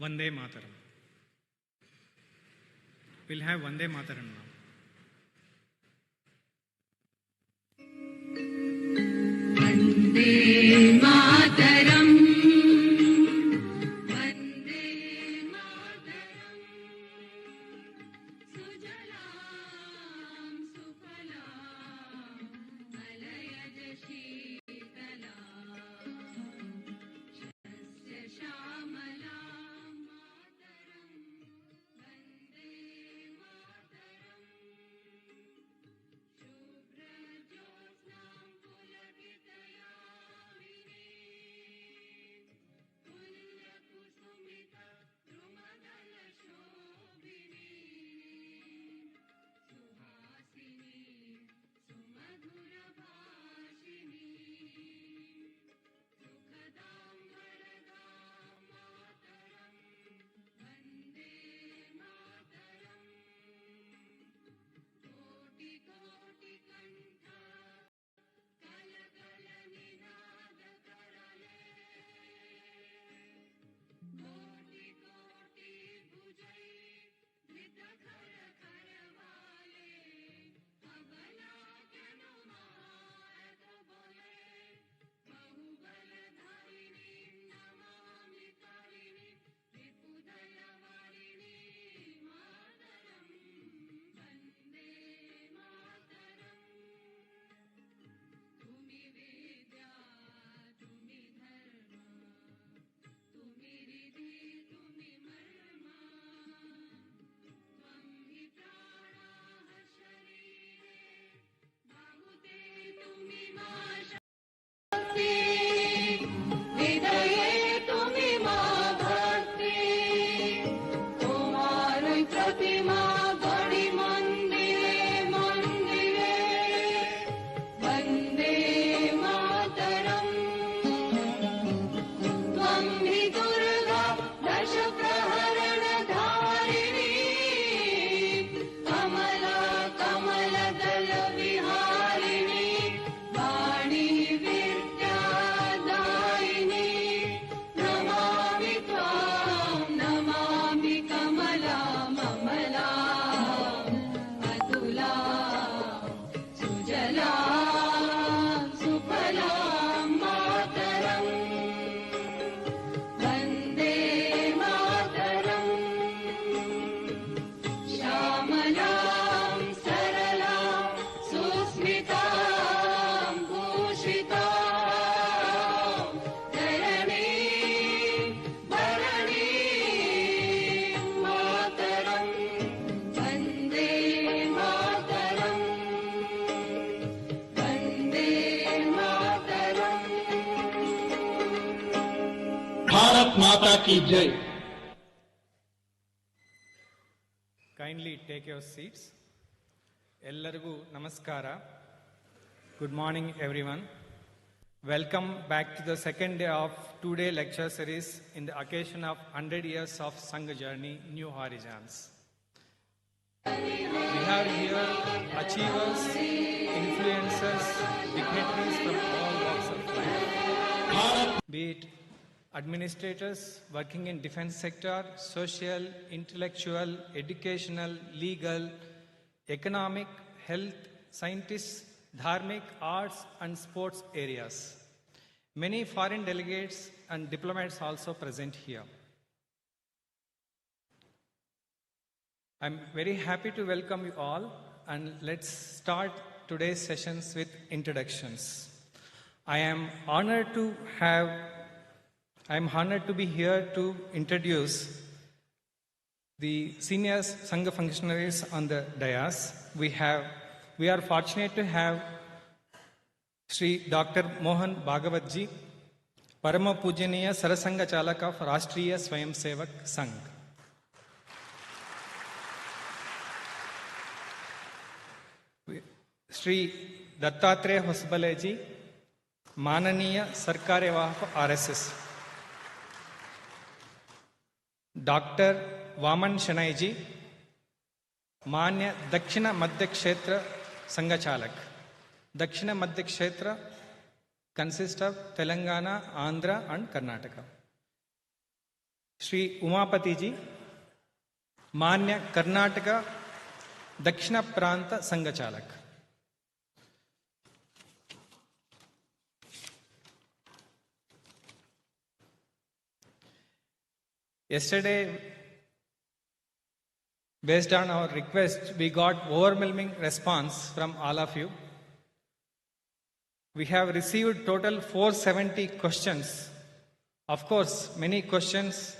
Vande Mataram. We'll have Vande Mataram now. Vande Mataram. माता की जय. Kindly take your seats. Ellarigu namaskara. Good morning, everyone. Welcome back to the second day of two-day lecture series in the occasion of 100 years of Sangh journey, New Horizons. We have here achievers, influencers, dignitaries from all walks of life, be it administrators working in defense sector, social, intellectual, educational, legal, economic, health, scientists, dharmic, arts and sports areas. Many foreign delegates and diplomats also present here. I'm very happy to welcome you all, and let's start today's sessions with introductions. I am honored to be here to introduce the senior Sangha functionaries on the dais. We are fortunate to have Sri Dr. Mohan Bhagavatji, Parama Pujaniya Sarasangha Chalaka of Rashtriya Swayamsevak Sangh. Sri Dattatreya Hosbaleji, Mananiya Sarkari of RSS. Dr. Vaman Shanai ji, Manya Dakshina Madhya Kshetra Sangha Chalak. Dakshina Madhya Kshetra consists of Telangana, Andhra and Karnataka. Shri Umapati जी, मान्य कर्नाटक दक्षिण प्रांत संघ चालक. Yesterday, based on our request, we got overwhelming response from all of you. We have received total 470 questions. Of course, many questions,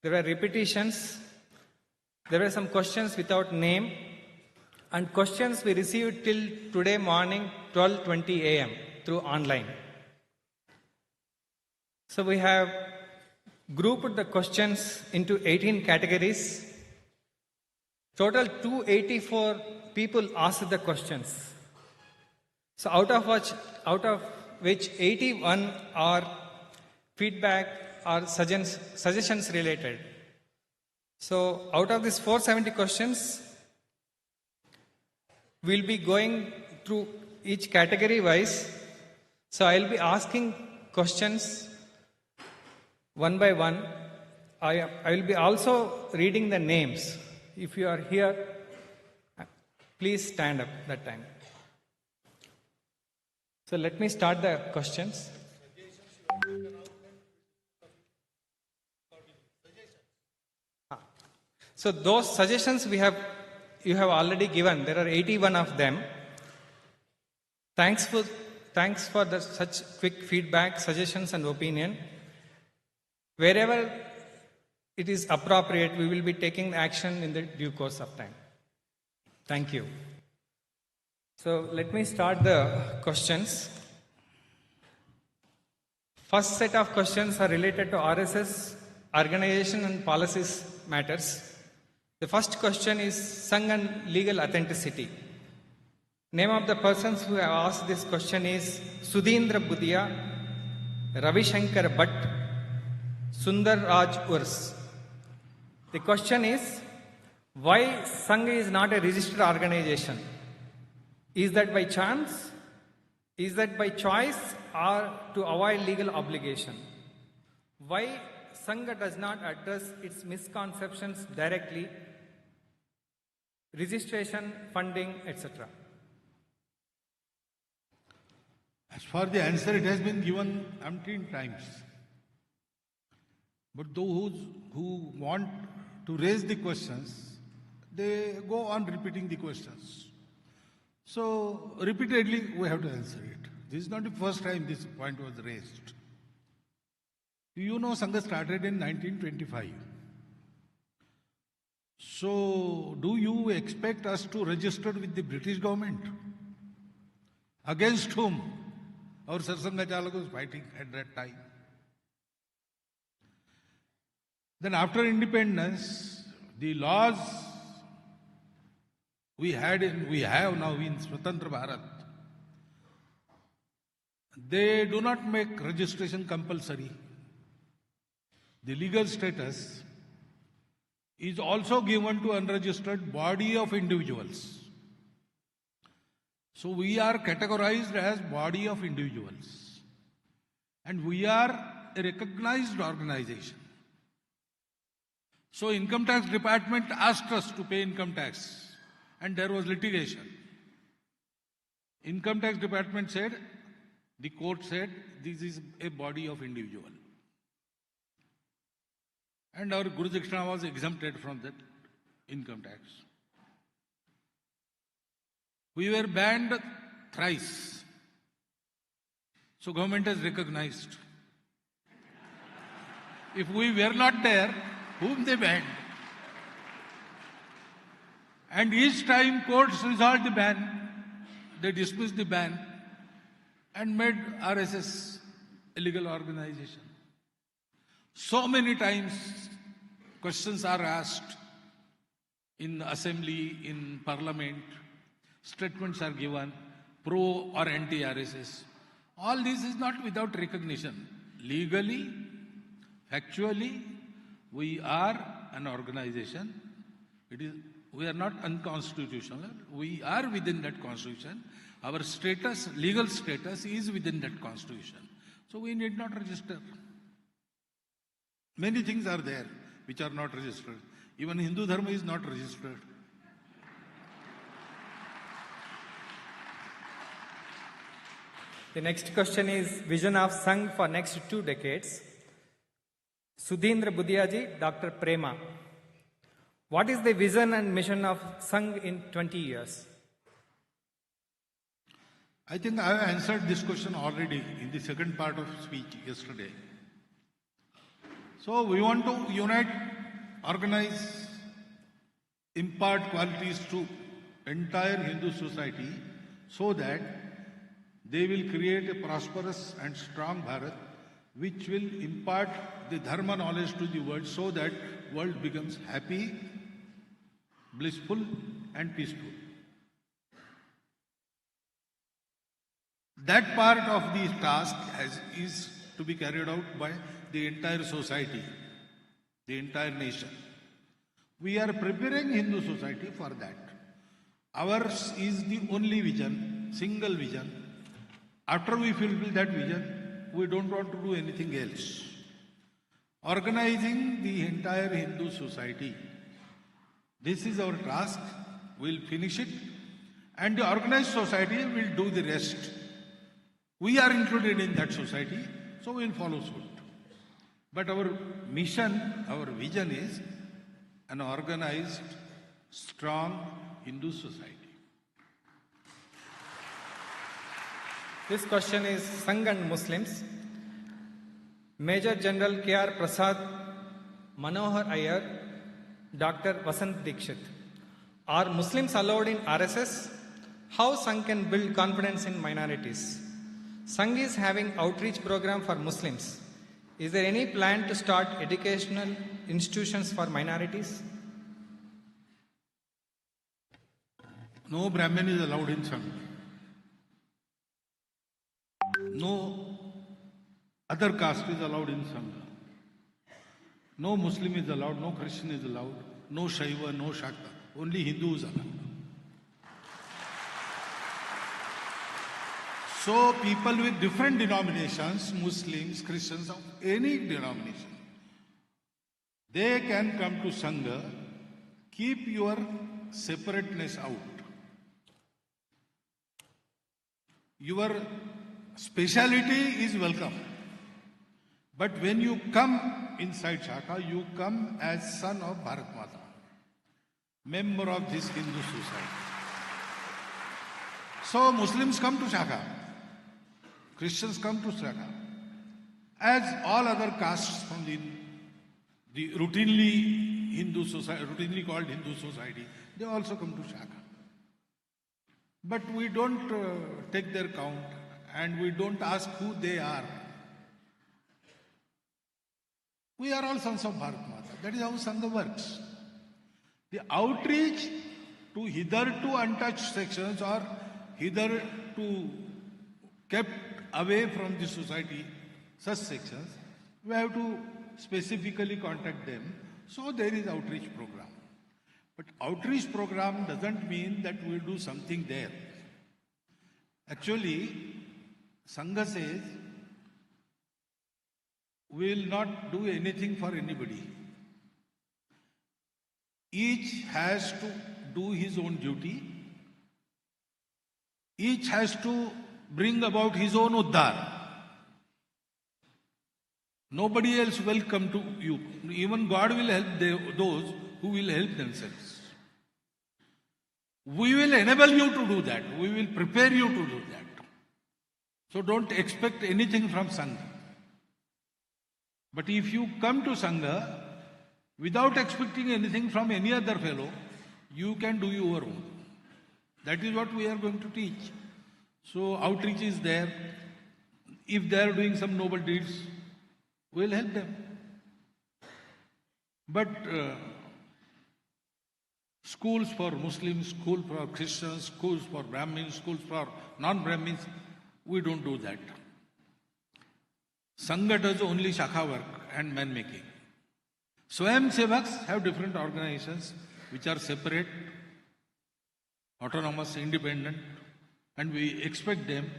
there were repetitions, there were some questions without name, and questions we received till today morning 12:20 a.m. through online. So we have grouped the questions into 18 categories. Total 284 people asked the questions. So out of which 81 are feedback or suggestions related. So out of these 470 questions, we'll be going through each category wise. So I'll be asking questions one by one. I will be also reading the names. If you are here, please stand up that time. So let me start the questions. So those suggestions you have already given. There are 81 of them. Thanks for such quick feedback, suggestions and opinion. Wherever it is appropriate, we will be taking action in the due course of time. Thank you. So let me start the questions. First set of questions are related to RSS organization and policies matters. The first question is Sangh and legal authenticity. Name of the persons who have asked this question is Sudhindra Budia, Ravi Shankar Bhatt, Sundar Raj Urs. The question is, why Sangh is not a registered organization? Is that by chance? Is that by choice or to avoid legal obligation? Why Sangh does not address its misconceptions directly? Registration, funding, etc. As for the answer, it has been given umpteen times. But those who want to raise the questions, they go on repeating the questions. So, repeatedly, we have to answer it. This is not the first time this point was raised. You know, Sangha started in 1925. So, do you expect us to register with the British government? Against whom our Sarsangha Chalak was fighting at that time? Then after independence, the laws we have now in Swatantra Bharat, they do not make registration compulsory. The legal status is also given to unregistered body of individuals. So we are categorized as body of individuals. And we are a recognized organization. So Income Tax Department asked us to pay income tax, and there was litigation. Income Tax Department said, the court said, this is a body of individual. And our Guru Dakshina was exempted from that income tax. We were banned thrice. So government has recognized. If we were not there, whom they banned? And each time courts resolved the ban, they dismissed the ban and made RSS a legal organization. So many times questions are asked in assembly, in parliament, statements are given, pro or anti-RSS. All this is not without recognition. Legally, factually, we are an organization. We are not unconstitutional. We are within that constitution. Our status, legal status is within that constitution. So we need not register. Many things are there which are not registered. Even Hindu Dharma is not registered. The next question is vision of Sangh for next 2 decades. Sudhindra Budiaji, Dr. Prema. What is the vision and mission of Sangh in 20 years? I think I have answered this question already in the second part of speech yesterday. So we want to unite, organize, impart qualities to entire Hindu society so that they will create a prosperous and strong Bharat which will impart the dharma knowledge to the world so that world becomes happy, blissful and peaceful. That part of the task is to be carried out by the entire society, the entire nation. We are preparing Hindu society for that. Ours is the only vision, single vision. After we fulfill that vision, we don't want to do anything else. Organizing the entire Hindu society. This is our task. We'll finish it. And the organized society will do the rest. We are included in that society, so we'll follow suit. But our mission, our vision is an organized, strong Hindu society. This question is Sangh and Muslims. Major General K.R. Prasad, Manohar Iyer, Dr. Vasant Dikshit. Are Muslims allowed in RSS? How Sangh can build confidence in minorities? Sangh is having outreach program for Muslims. Is there any plan to start educational institutions for minorities? No Brahmin is allowed in Sangh. No other caste is allowed in Sangha. No Muslim is allowed, no Christian is allowed, no Shaiva, no Shakta. Only Hindu is allowed. So people with different denominations, Muslims, Christians, of any denomination, they can come to Sangha. Keep your separateness out. Your speciality is welcome. But when you come inside Shaka, you come as son of Bharat Mata, member of this Hindu society. So Muslims come to Shaka, Christians come to Shaka, as all other castes from the routinely Hindu society, routinely called Hindu society, they also come to Shaka. But we don't take their count and we don't ask who they are. We are all sons of Bharat Mata. That is how Sangha works. The outreach to hitherto untouched sections or hitherto kept away from the society, such sections, we have to specifically contact them. So there is outreach program. But outreach program doesn't mean that we'll do something there. Actually, Sangha says, we will not do anything for anybody. Each has to do his own duty. Each has to bring about his own uddhar. Nobody else will come to you. Even God will help those who will help themselves. We will enable you to do that. We will prepare you to do that. So don't expect anything from Sangha. But if you come to Sangha without expecting anything from any other fellow, you can do your own. That is what we are going to teach. So outreach is there. If they are doing some noble deeds, we will help them. But schools for Muslims, schools for Christians, schools for Brahmins, schools for non-Brahmins, we don't do that. Sangha does only Shakha work and man-making. Swayam Sevaks have different organizations which are separate, autonomous, independent, and we expect them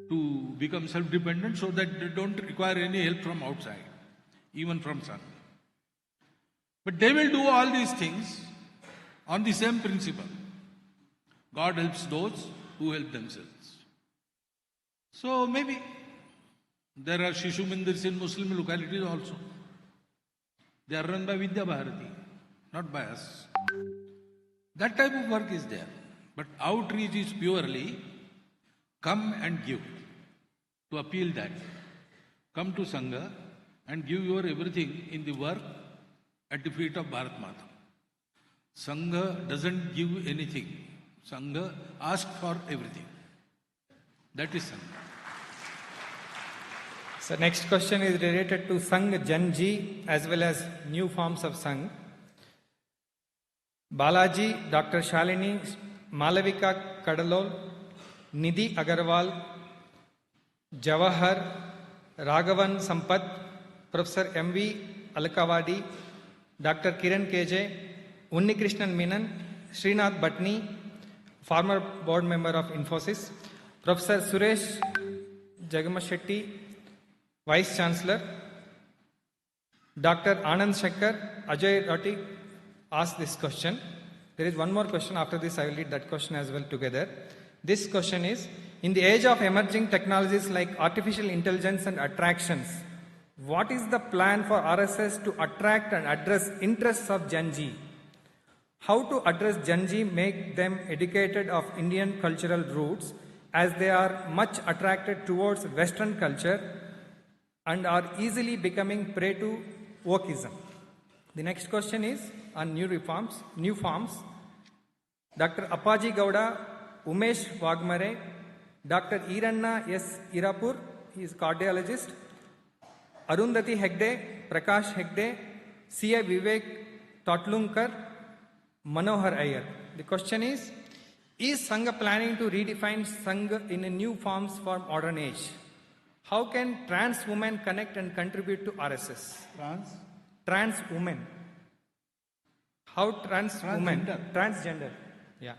to become self-dependent so that they don't require any help from outside. even from Sangh. But they will do all these things on the same principle. God helps those who help themselves. So maybe there are Shishu Mandirs in Muslim localities also. They are run by Vidya Bharati, not by us. That type of work is there. But outreach is purely come and give. To appeal that. Come to Sangha and give your everything in the work at the feet of Bharat Mata. Sangha doesn't give anything. Sangha asks for everything. That is Sangha. So next question is related to Sangh Janji as well as new forms of Sangh. Balaji, Dr. Shalini, Malavika Kadalol, Nidhi Agarwal, Jawahar, Raghavan Sampath, Professor M.V. Alakawadi, Dr. Kiran KJ, Unnikrishnan Menon, Srinath Bhatni, former board member of Infosys, Professor Suresh Jagamashetty, Vice Chancellor, Dr. Anand Shankar, Ajay Rati asked this question. There is one more question. After this, I will read that question as well together. This question is, in the age of emerging technologies like artificial intelligence and attractions, what is the plan for RSS to attract and address interests of Gen Z? How to address Gen Z, make them educated of Indian cultural roots as they are much attracted towards Western culture and are easily becoming prey to wokeism. The next question is on new forms. Dr. Appaji Gowda, Umesh Wagmare, Dr. Iranna S. Irapur, he is cardiologist, Arundhati Hegde, Prakash Hegde, C.A. Vivek Totlunker, Manohar Iyer. The question is Sangha planning to redefine Sangha in a new forms for modern age? How can trans women connect and contribute to RSS? Trans women. How trans women? Transgender. Yeah.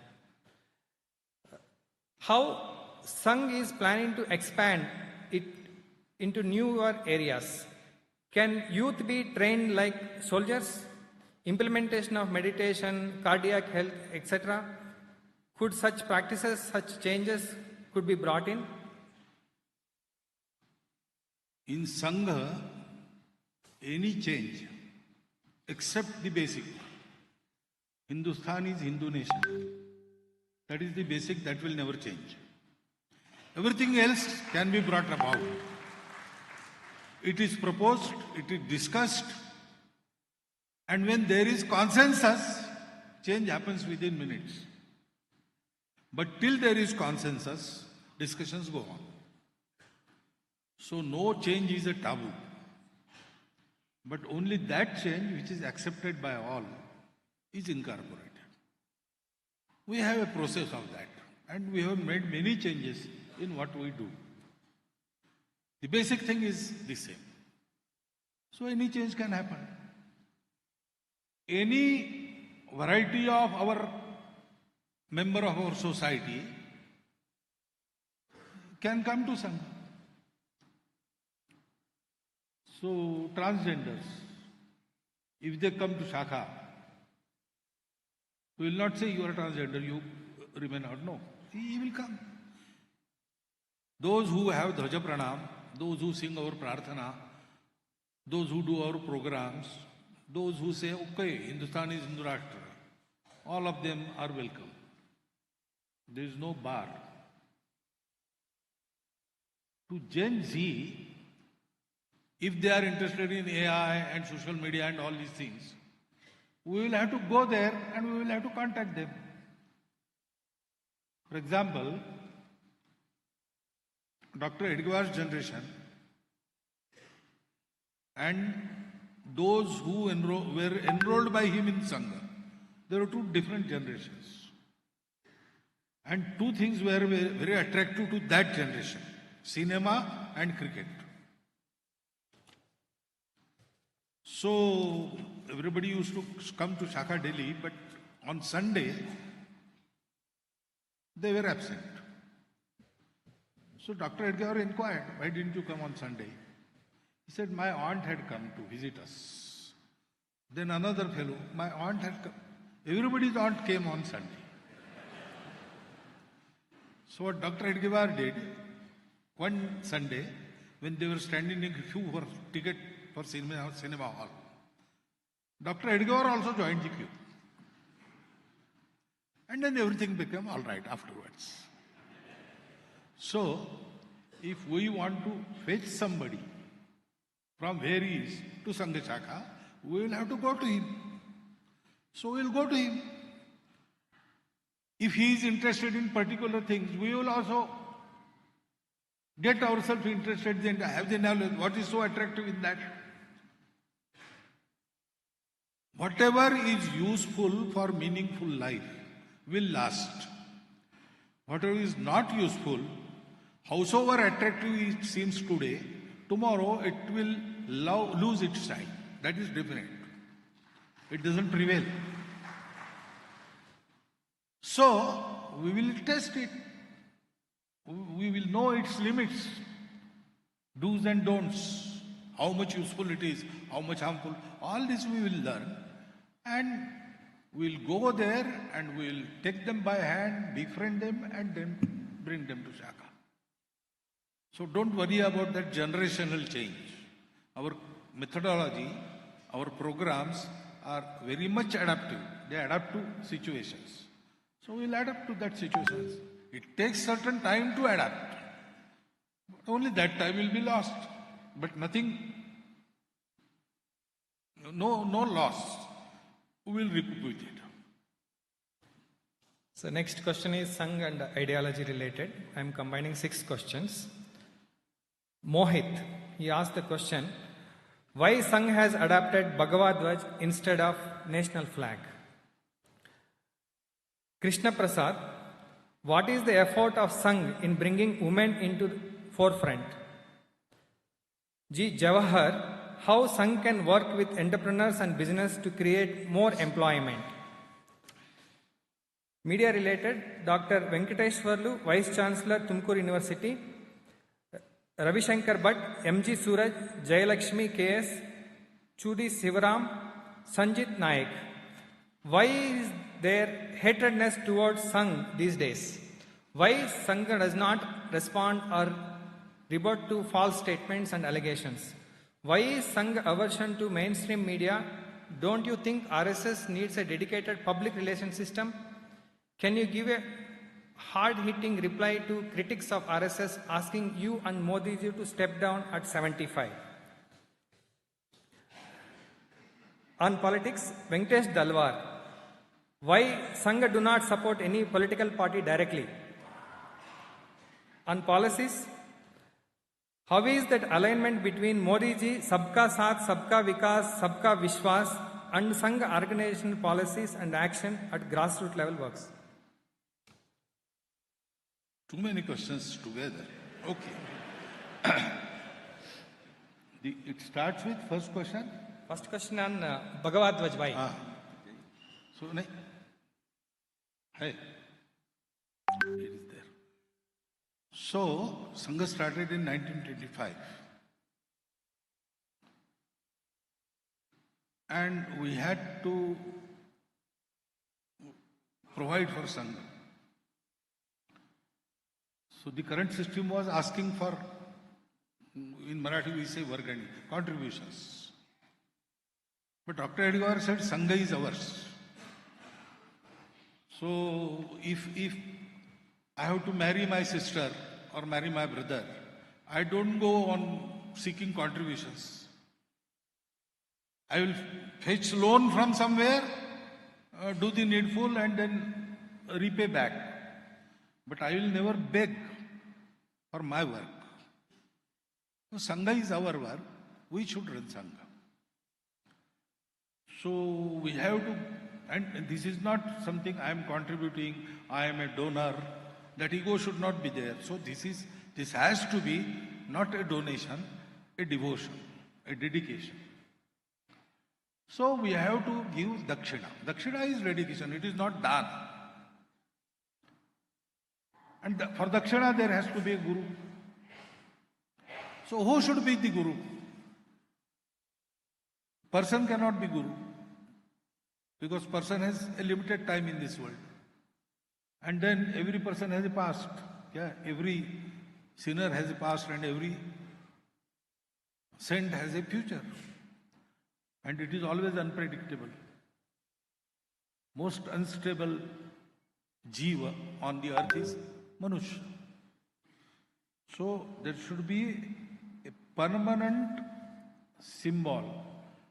How Sangh is planning to expand it into newer areas? Can youth be trained like soldiers? Implementation of meditation, cardiac health, etc. Could such practices, such changes could be brought in? In Sangha, any change except the basic. Hindustan is Hindu nation. That is the basic, that will never change. Everything else can be brought about. It is proposed, it is discussed, and when there is consensus, change happens within minutes. But till there is consensus, discussions go on. So no change is a taboo. But only that change which is accepted by all is incorporated. We have a process of that, and we have made many changes in what we do. The basic thing is the same. So any change can happen. Any variety of our member of our society can come to Sangha. So transgenders, if they come to Shakha, we will not say you are a transgender, you remain out. No, he will come. Those who have Dhwaja Pranam, those who sing our Prarthana, those who do our programs, those who say, okay, Hindustan is Hindu Rashtra, all of them are welcome. There is no bar. To Gen Z, if they are interested in AI and social media and all these things, we will have to go there and we will have to contact them. For example, Dr. Edgar's generation and those who were enrolled by him in Sangha, there were two different generations. And two things were very attractive to that generation, cinema and cricket. So everybody used to come to Shakha Delhi, but on Sunday, they were absent. So Dr. Edgar inquired, why didn't you come on Sunday? He said, my aunt had come to visit us. Then another fellow, my aunt had come. Everybody's aunt came on Sunday. So what Dr. Edgewar did, one Sunday, when they were standing in queue for ticket for cinema hall, Dr. Edgewar also joined the queue. And then everything became all right afterwards. So, if we want to fetch somebody from where he is to Sangha Shakha, we will have to go to him. So we will go to him. If he is interested in particular things, we will also get ourselves interested and have the knowledge. What is so attractive in that? Whatever is useful for meaningful life will last. Whatever is not useful, howsoever attractive it seems today, tomorrow it will lose its time. That is different. It doesn't prevail. So, we will test it. We will know its limits, do's and don'ts, how much useful it is, how much harmful. All this we will learn. And we'll go there and we'll take them by hand, befriend them, and then bring them to Shaka. So don't worry about that generational change. Our methodology, our programs are very much adaptive. They adapt to situations. So we'll adapt to that situations. It takes certain time to adapt. But only that time will be lost. But nothing, no loss. We will recoup with it. So next question is Sangh and ideology related. I am combining 6 questions. Mohit, he asked the question, why Sangh has adopted Bhagavad Dvaj instead of national flag? Krishna Prasad, what is the effort of Sangh in bringing women into the forefront? G. Jawahar, how Sangh can work with entrepreneurs and business to create more employment. Media related, Dr. Venkateshwarlu, Vice Chancellor, Tumkur University, Ravi Shankar Bhatt, MG Suraj, Jayalakshmi KS, Chudi Sivaram, Sanjit Naik. Why is there hatredness towards Sangh these days? Why Sangh does not respond or rebut to false statements and allegations? Why is Sangh aversion to mainstream media? Don't you think RSS needs a dedicated public relations system? Can you give a hard-hitting reply to critics of RSS asking you and Modi ji to step down at 75? On politics, Venkatesh Dalwar. Why Sangh do not support any political party directly? On policies, how is that alignment between Modi ji, Sabka Saath, Sabka Vikas, Sabka Vishwas and Sangh organizational policies and action at grassroots level works? Too many questions together. Okay. It starts with first question. First question on Bhagavad Dvaj. Why? So, hey, it is there. So, Sangha started in 1925. And we had to provide for Sangha. So, the current system was asking for, in Marathi we say Vargani, contributions. But Dr. Edgewar said Sangha is ours. So, if I have to marry my sister or marry my brother, I don't go on seeking contributions. I will fetch loan from somewhere, do the needful and then repay back. But I will never beg for my work. So Sangha is our work. We should run Sangha. So we have to, and this is not something I am contributing, I am a donor. That ego should not be there. So this has to be not a donation, a devotion, a dedication. So we have to give dakshina. Dakshina is dedication, it is not dana. And for dakshina there has to be a guru. So who should be the guru? Person cannot be guru because person has a limited time in this world. And then every person has a past. Yeah, every sinner has a past and every saint has a future. And it is always unpredictable. Most unstable jiva on the earth is Manushya. So there should be a permanent symbol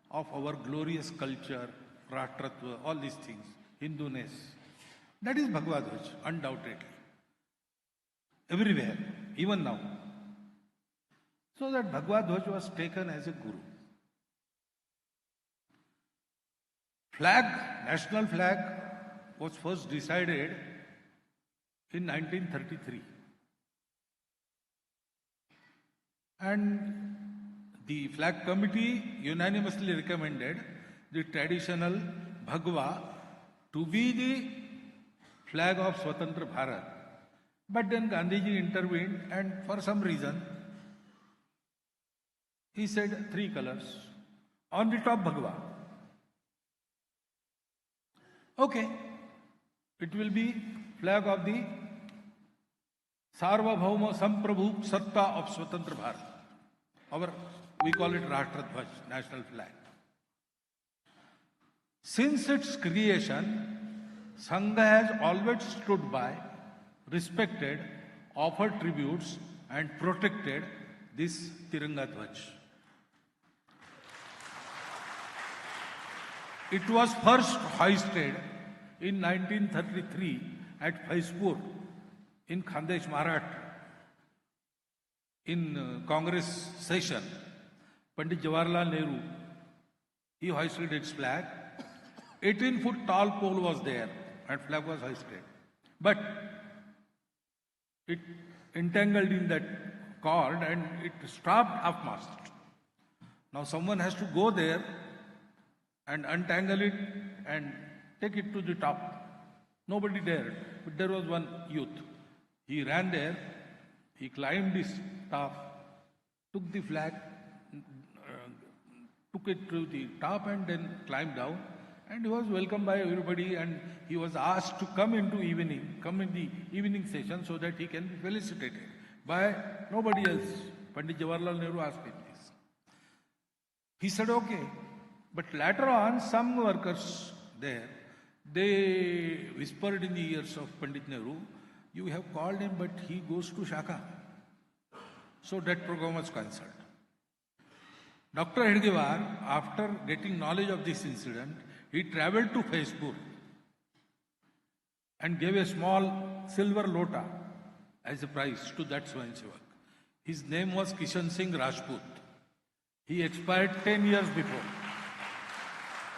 of our glorious culture, Rashtrattva, all these things, Hinduness. That is Bhagavad Gita, undoubtedly. Everywhere, even now. So that Bhagavad Gita was taken as a guru. Flag, national flag, was first decided in 1933. And the flag committee unanimously recommended the traditional Bhagwa to be the flag of Swatantra Bharat. But then Gandhiji intervened and for some reason he said 3 colors. On the top Bhagwa. Okay, it will be flag of the Sarvabhauma Samprabhu Satta of Swatantra Bharat. We call it Rashtrattva, national flag. Since its creation, Sangh has always stood by, respected, offered tributes and protected this Tiranga Dhwaj. It was first hoisted in 1933 at Faizpur in Khandesh, Maharashtra. In Congress session, Pandit Jawaharlal Nehru, he hoisted its flag. 18-foot tall pole was there and flag was hoisted. But it entangled in that cord and it stopped half-mast. Now someone has to go there and untangle it and take it to the top. Nobody dared, but there was one youth. He ran there, he climbed this top, took the flag, took it to the top and then climbed down. And he was welcomed by everybody and he was asked to come in the evening session so that he can be felicitated by nobody else. Pandit Jawaharlal Nehru asked him this. He said, okay. But later on, some workers there, they whispered in the ears of Pandit Nehru, you have called him, but he goes to Shaka. So that program was cancelled. Dr. Hedgewar, after getting knowledge of this incident, he travelled to Faizpur and gave a small silver lota as a prize to that Swayamsevak. His name was Kishan Singh Rajput. He expired 10 years before.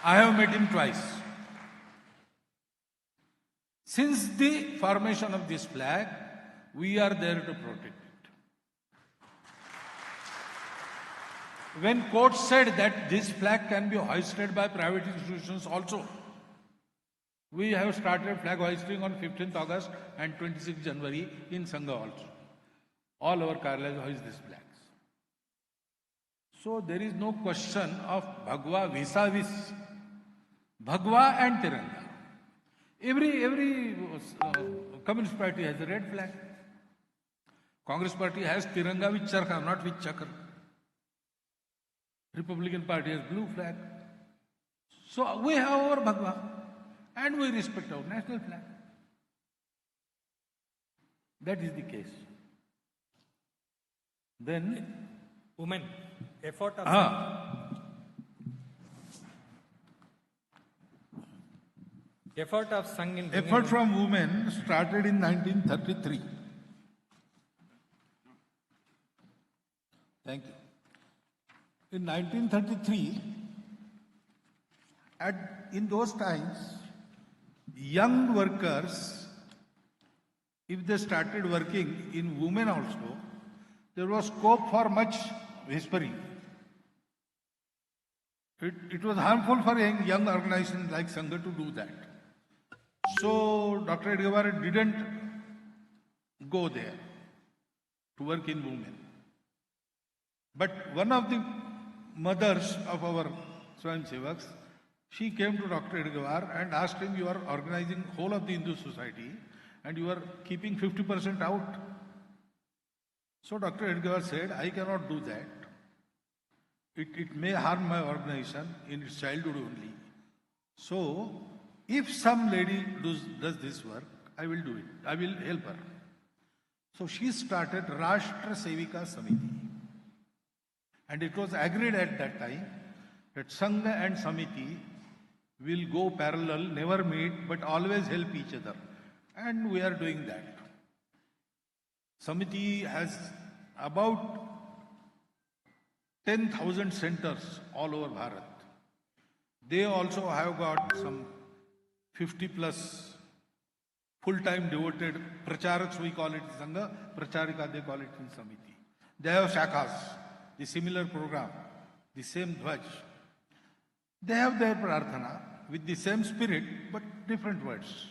I have met him twice. Since the formation of this flag, we are there to protect it. When court said that this flag can be hoisted by private institutions also, we have started flag hoisting on 15th August and 26th January in Sangha also. All our Karyalayas hoist these flags. So there is no question of Bhagwa vis-a-vis. Bhagwa and Tiranga. Every Communist Party has a red flag. Congress Party has Tiranga with Charkha, not with Chakra. Republican Party has blue flag. So we have our Bhagwa and we respect our national flag. That is the case. Then Women, effort of effort of Sangh in bringing effort from women started in 1933. Thank you. In 1933, in those times, young workers, if they started working in women also, there was scope for much whispering. It was harmful for young organizations like Sangha to do that. So Dr. Hedgewar didn't go there to work in women. But one of the mothers of our Swayamsevaks, she came to Dr. Edgawar and asked him, you are organizing whole of the Hindu society and you are keeping 50% out. So Dr. Edgawar said, I cannot do that. It may harm my organization in its childhood only. So, if some lady does this work, I will do it. I will help her. So she started Rashtra Sevika Samiti. And it was agreed at that time that Sangh and Samiti will go parallel, never meet, but always help each other. And we are doing that. Samiti has about 10,000 centers all over Bharat. They also have got some 50 plus full-time devoted pracharaks, we call it Sangha, pracharika they call it in Samiti. They have shakhas, the similar program, the same dhwaj. They have their prarthana with the same spirit but different words.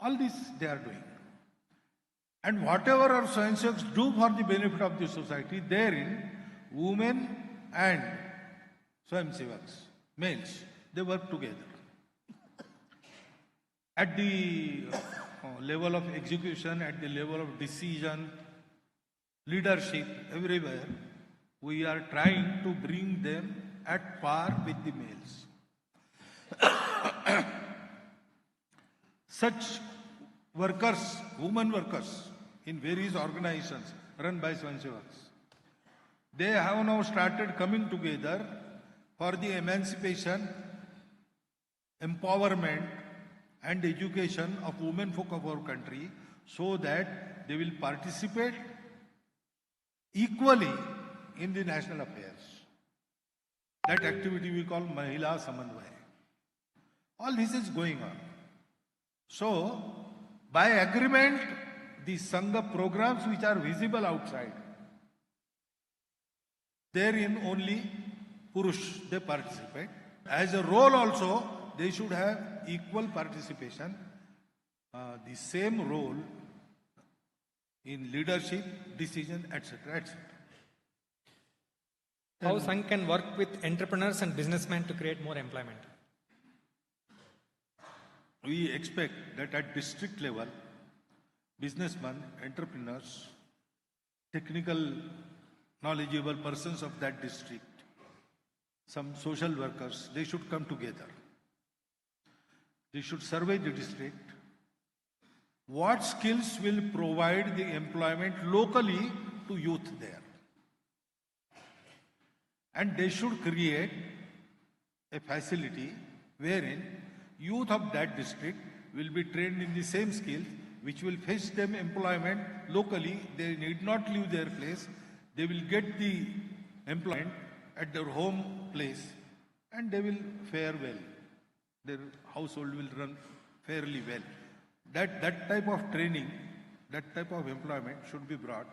All this they are doing. And whatever our Swayamsevaks do for the benefit of the society, therein women and Swayamsevaks, males, they work together. At the level of execution, at the level of decision, leadership, everywhere, we are trying to bring them at par with the males. Such workers, women workers in various organizations run by Swayamsevaks, they have now started coming together for the emancipation, empowerment and education of women folk of our country so that they will participate equally in the national affairs. That activity we call Mahila Samanvay. All this is going on. So, by agreement, the Sangha programs which are visible outside, therein only Purush, they participate. As a role also, they should have equal participation, the same role in leadership, decision, etc., etc. How Sangh can work with entrepreneurs and businessmen to create more employment? We expect that at district level, businessmen, entrepreneurs, technical, knowledgeable persons of that district, some social workers, they should come together. They should survey the district. What skills will provide the employment locally to youth there? And they should create a facility wherein youth of that district will be trained in the same skills which will fetch them employment locally. They need not leave their place. They will get the employment at their home place and they will fare well. Their household will run fairly well. That type of training, that type of employment should be brought.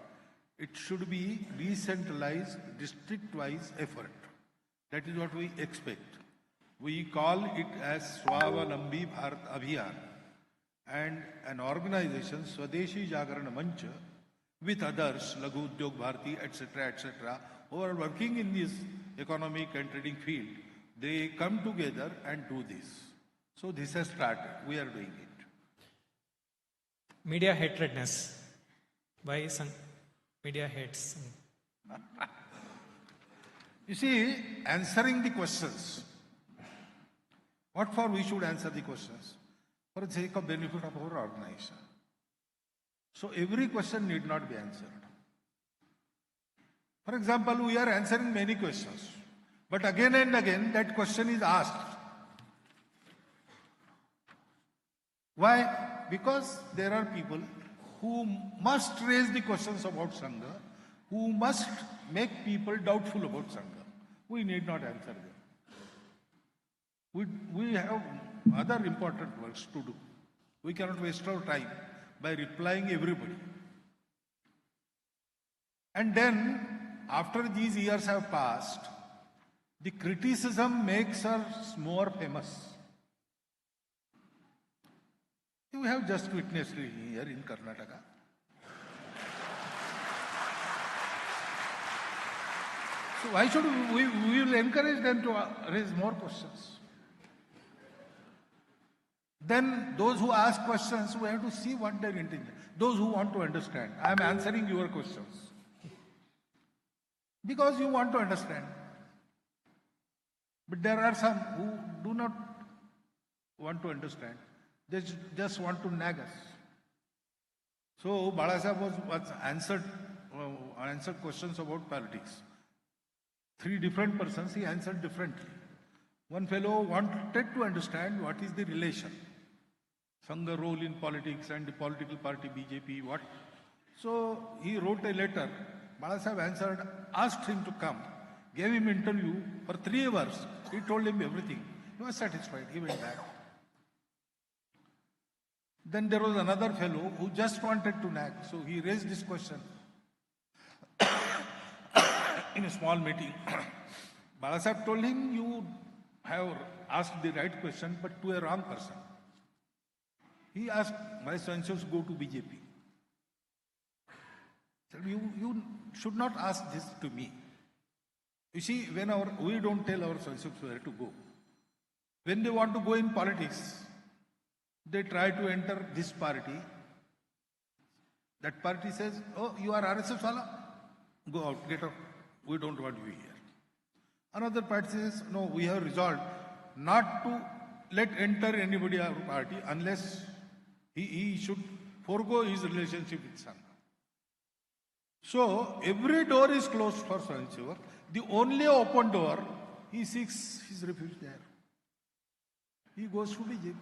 It should be decentralized, district-wise effort. That is what we expect. We call it as Swavalambi Bharat Abhiyan. And an organization, Swadeshi Jagarana Mancha, with others, Laghu Udyog Bharati, etc., who are working in this economic and trading field, they come together and do this. So this has started. We are doing it. Media hatredness. Why Sangh? Media hates Sangh. You see, answering the questions. What for we should answer the questions? For the sake of benefit of our organization. So every question need not be answered. For example, we are answering many questions. But again and again, that question is asked. Why? Because there are people who must raise the questions about Sangha, who must make people doubtful about Sangha. We need not answer them. We have other important works to do. We cannot waste our time by replying everybody. And then, after these years have passed, the criticism makes us more famous. You have just witnessed here in Karnataka. So why should we will encourage them to raise more questions. Then those who ask questions, we have to see what their intention. Those who want to understand. I am answering your questions. Because you want to understand. But there are some who do not want to understand. They just want to nag us. So Balasaheb was answered questions about politics. 3 different persons, he answered differently. One fellow wanted to understand what is the relation. Sangh role in politics and the political party BJP, what? So he wrote a letter. Balasaheb answered, asked him to come, gave him interview for 3 hours. He told him everything. He was satisfied. He went back. Then there was another fellow who just wanted to nag. So he raised this question in a small meeting. Balasaheb told him, you have asked the right question, but to a wrong person. He asked, my sons go to BJP. Said, you should not ask this to me. You see, when we don't tell our sons where to go. When they want to go in politics, they try to enter this party. That party says, oh, you are RSS wala? Go out, get out. We don't want you here. Another party says, no, we have resolved not to let enter anybody our party unless he should forego his relationship with Sangh. So every door is closed for Sangh. The only open door, he seeks his refuge there. He goes to BJP.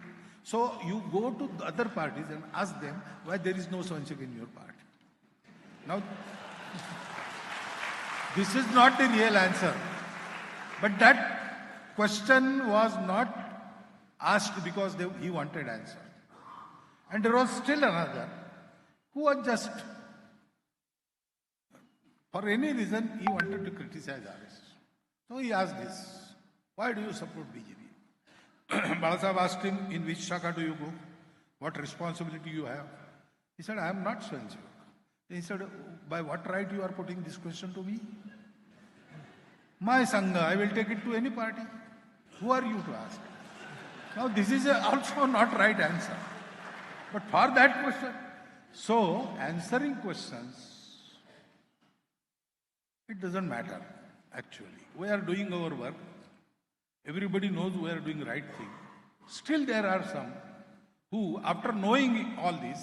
So you go to the other parties and ask them why there is no Sangh in your party. Now, this is not the real answer. But that question was not asked because he wanted answer. And there was still another who was just, for any reason, he wanted to criticize RSS. So he asked this, why do you support BJP? Balasaheb asked him, in which shaka do you go? What responsibility you have? He said, I am not Sangh. He said, by what right you are putting this question to me? My Sangha, I will take it to any party. Who are you to ask? Now this is also not right answer. But for that question, so answering questions, it doesn't matter actually. We are doing our work. Everybody knows we are doing the right thing. Still there are some who, after knowing all this,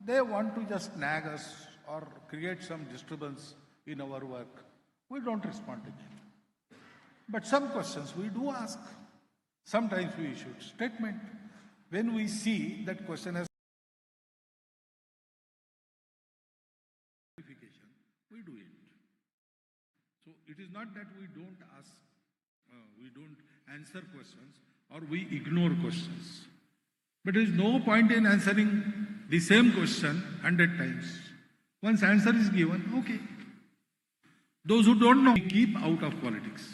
they want to just nag us or create some disturbance in our work. We don't respond to them. But some questions we do ask. Sometimes we issue statement. When we see that question has clarification, we do it. So it is not that we don't ask, we don't answer questions or we ignore questions. But there is no point in answering the same question 100 times. Once answer is given, okay. Those who don't know, we keep out of politics.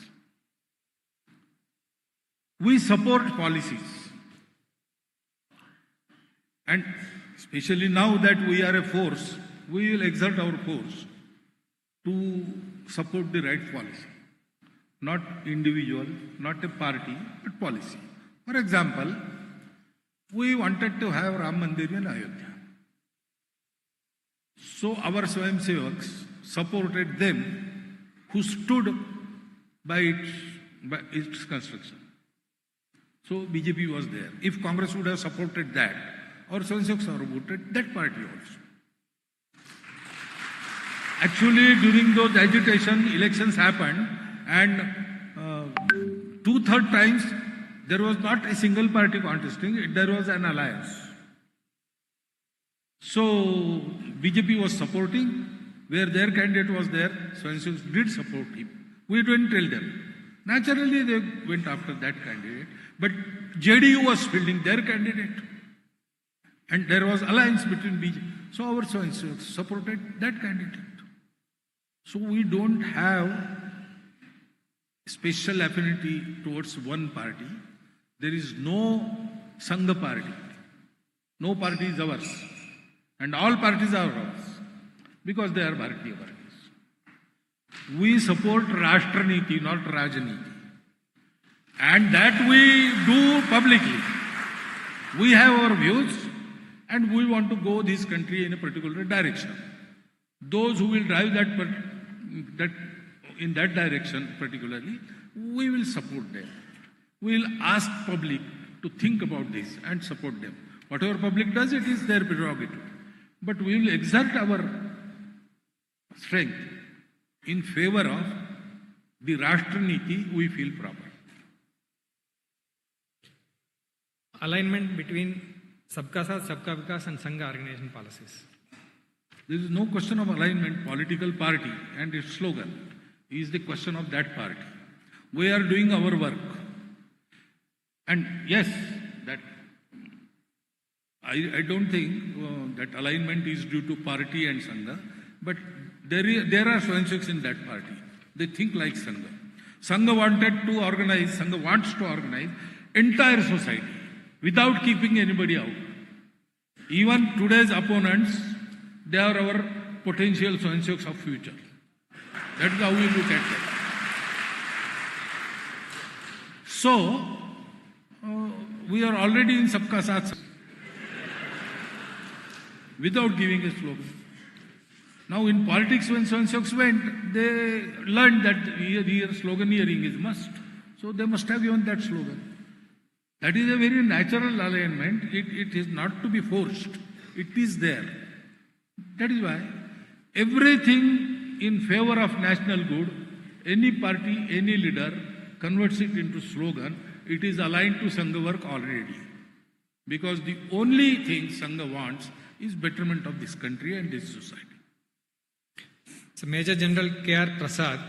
We support policies. And especially now that we are a force, we will exert our force to support the right policy. Not individual, not a party, but policy. For example, we wanted to have Ram Mandir in Ayodhya. So our Swayamsevaks supported them who stood by its construction. So BJP was there. If Congress would have supported that, our Swayamsevaks supported that party also. Actually, during those agitation, elections happened, and 2/3 times there was not a single party contesting, there was an alliance. So BJP was supporting, where their candidate was there, Swayamsevaks did support him. We didn't tell them. Naturally, they went after that candidate, but JDU was fielding their candidate. And there was alliance between BJP. So our Swayamsevaks supported that candidate. So we don't have special affinity towards one party. There is no Sangha party. No party is ours. And all parties are ours. Because they are Bharatiya parties. we support Rashtra-niti, not Rajniti. And that we do publicly. We have our views and we want to go this country in a particular direction. Those who will drive in that direction particularly, we will support them. We will ask public to think about this and support them. Whatever public does, it is their prerogative. But we will exert our strength in favor of the Rashtra-niti we feel proper. Alignment between Sabka Saath, Sabka Vikas and Sangha organization policies. There is no question of alignment. Political party and its slogan is the question of that party. We are doing our work. And yes, that I don't think that alignment is due to party and Sangha, but there are swayamsevaks in that party. They think like Sangha. Sangha wants to organize entire society without keeping anybody out. Even today's opponents, they are our potential swayamsevaks of future. That is how we look at them. So, we are already in Sabka Saath without giving a slogan. Now in politics, when swayamsevaks went, they learned that here sloganeering is must. So they must have given that slogan. That is a very natural alignment. It is not to be forced. It is there. That is why everything in favor of national good, any party, any leader converts it into slogan, it is aligned to Sangha work already. Because the only thing Sangha wants is betterment of this country and this society. So Major General K.R. Prasad,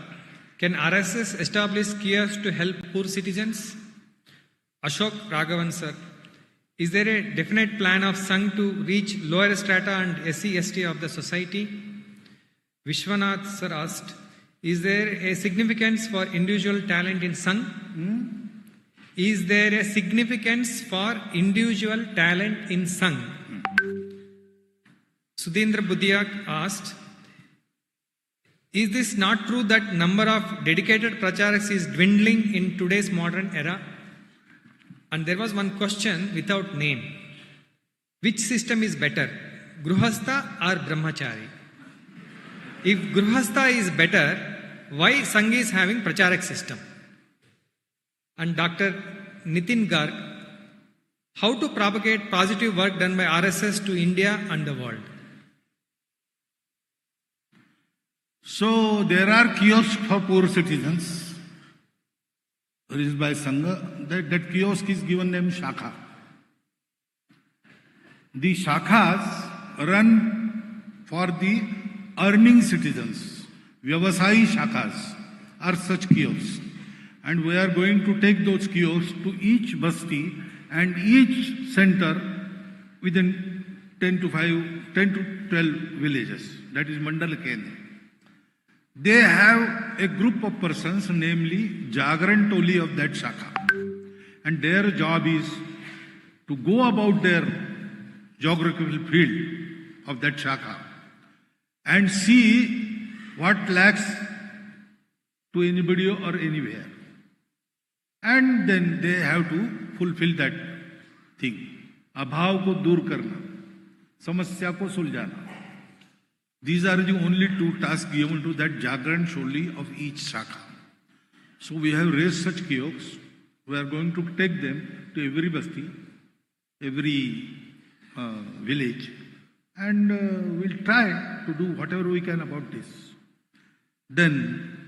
can RSS establish kiosks to help poor citizens? Ashok Raghavan sir, is there a definite plan of Sangh to reach lower strata and SC/ST of the society? Vishwanath sir asked, is there a significance for individual talent in Sangh? Is there a significance for individual talent in Sangh? Sudhindra Budiak asked, is this not true that number of dedicated pracharaks is dwindling in today's modern era? And there was one question without name. Which system is better, Gruhastha or Brahmachari? If Gruhastha is better, why Sangh is having pracharak system? And Dr. Nitin Garg, how to propagate positive work done by RSS to India and the world? So there are kiosks for poor citizens, raised by Sangha. That kiosk is given name Shakha. The Shakhas run for the earning citizens. Vyavasayi Shakhas are such kiosks. And we are going to take those kiosks to each basti and each center within 10 to 12 villages. That is Mandal Kendra. They have a group of persons, namely Jagran Toli of that Shakha. And their job is to go about their geographical field of that Shakha and see what lacks to anybody or anywhere. And then they have to fulfill that thing. Abhav ko dur karna, samasya ko suljana. These are the only two tasks given to that Jagran Sholi of each Shakha. So we have raised such kiosks. We are going to take them to every basti, every village, and we'll try to do whatever we can about this. Then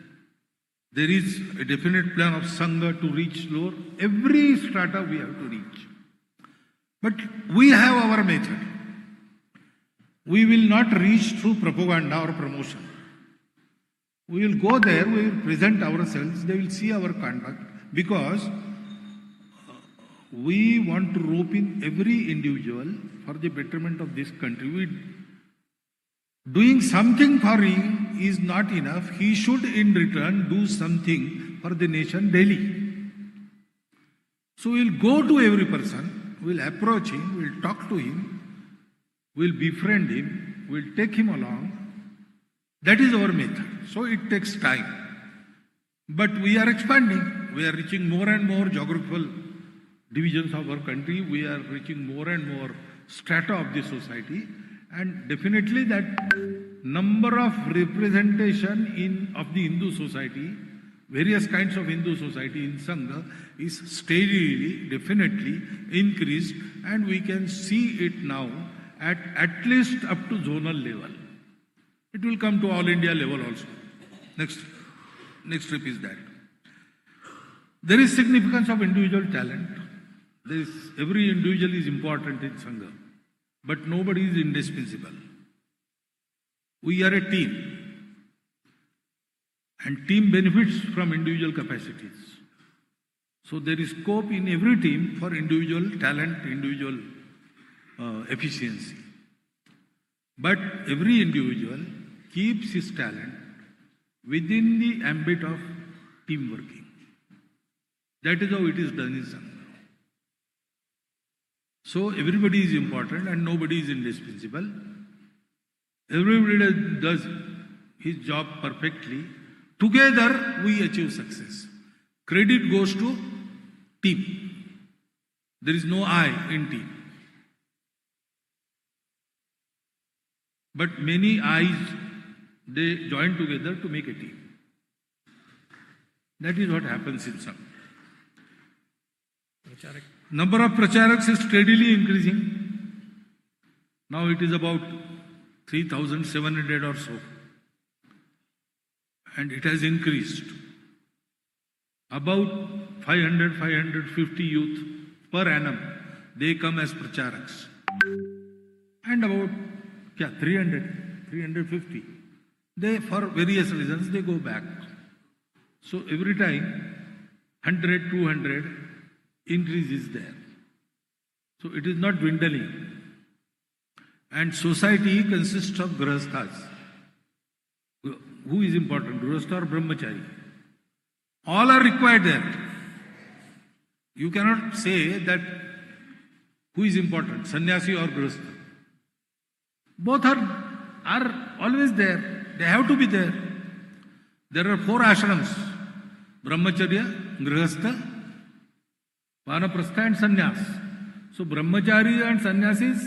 there is a definite plan of Sangha to reach lower. Every strata we have to reach. But we have our method. We will not reach through propaganda or promotion. We will go there, we will present ourselves, they will see our conduct, because we want to rope in every individual for the betterment of this country. Doing something for him is not enough. He should in return do something for the nation daily. So we'll go to every person, we'll approach him, we'll talk to him, we'll befriend him, we'll take him along. That is our method. So it takes time. But we are expanding. We are reaching more and more geographical divisions of our country. We are reaching more and more strata of the society. And definitely that number of representation of the Hindu society, various kinds of Hindu society in Sangha is steadily, definitely increased, and we can see it now at least up to zonal level. It will come to all India level also. Next step is that. There is significance of individual talent. Every individual is important in Sangha, but nobody is indispensable. We are a team, and team benefits from individual capacities. So there is scope in every team for individual talent, individual efficiency. But every individual keeps his talent within the ambit of team working. That is how it is done in Sangha. So everybody is important and nobody is indispensable. Everybody does his job perfectly. Together we achieve success. Credit goes to team. There is no I in team. But many I's, they join together to make a team. That is what happens in Sangha. Number of pracharaks is steadily increasing. Now it is about 3,700 or so. And it has increased. About 500, 550 youth per annum, they come as pracharaks. And about 300, 350. They, for various reasons, they go back. So every time, 100, 200, increase is there. So it is not dwindling. And society consists of grahasthas. Who is important, grahastha or brahmachari? All are required there. You cannot say that who is important, sannyasi or grahastha. Both are always there. They have to be there. There are 4 ashrams: brahmacharya, grahastha, vanaprastha and sannyas. So brahmachari and sannyasis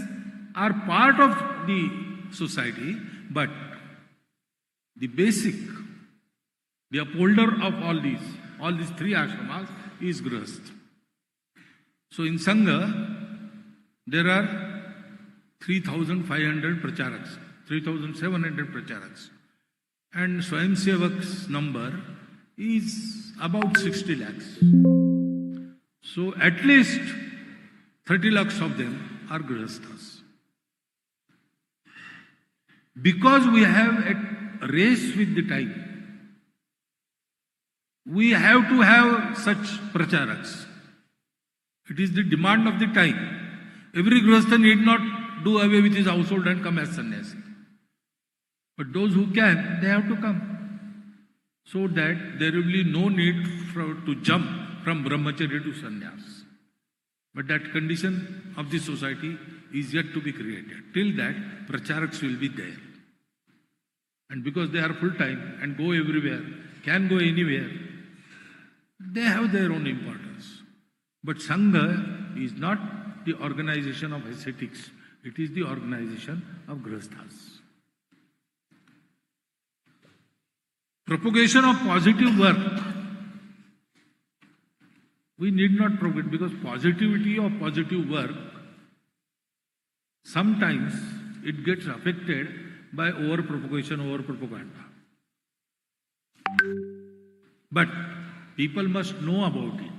are part of the society, but the basic, the upholder of all these 3 ashramas is grahastha. So in Sangha, there are 3,500 pracharaks, 3,700 pracharaks. And Swayamsevaks number is about 60 lakhs. So at least 30 lakhs of them are grahasthas. Because we have a race with the time, we have to have such pracharaks. It is the demand of the time. Every grahastha need not do away with his household and come as sannyasi. But those who can, they have to come. So that there will be no need to jump from brahmacharya to sannyas. But that condition of the society is yet to be created. Till that, pracharaks will be there. And because they are full-time and go everywhere, can go anywhere, they have their own importance. But Sangha is not the organization of ascetics. It is the organization of grahasthas. Propagation of positive work. We need not propagate because positivity of positive work, sometimes it gets affected by over-propagation, over-propaganda. But people must know about it.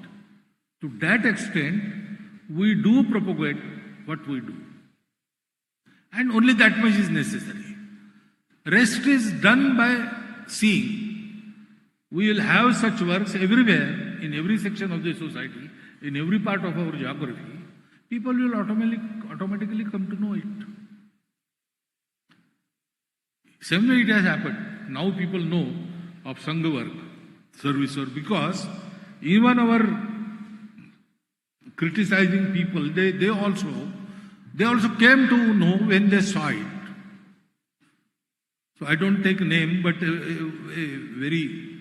To that extent, we do propagate what we do. And only that much is necessary. Rest is done by seeing. We will have such works everywhere, in every section of the society, in every part of our geography. People will automatically come to know it. Same way it has happened. Now people know of Sangha work, service work, because even our criticizing people, they also came to know when they saw it. So I don't take name, but a very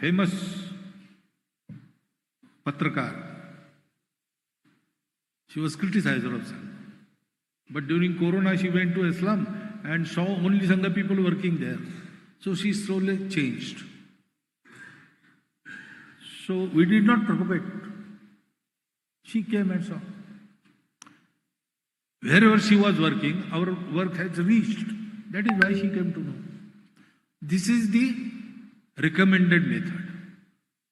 famous Patrakar. She was criticizer of Sangh. But during Corona, she went to Islam and saw only Sangha people working there. So she slowly changed. So we did not propagate. She came and saw. Wherever she was working, our work has reached. That is why she came to know. This is the recommended method.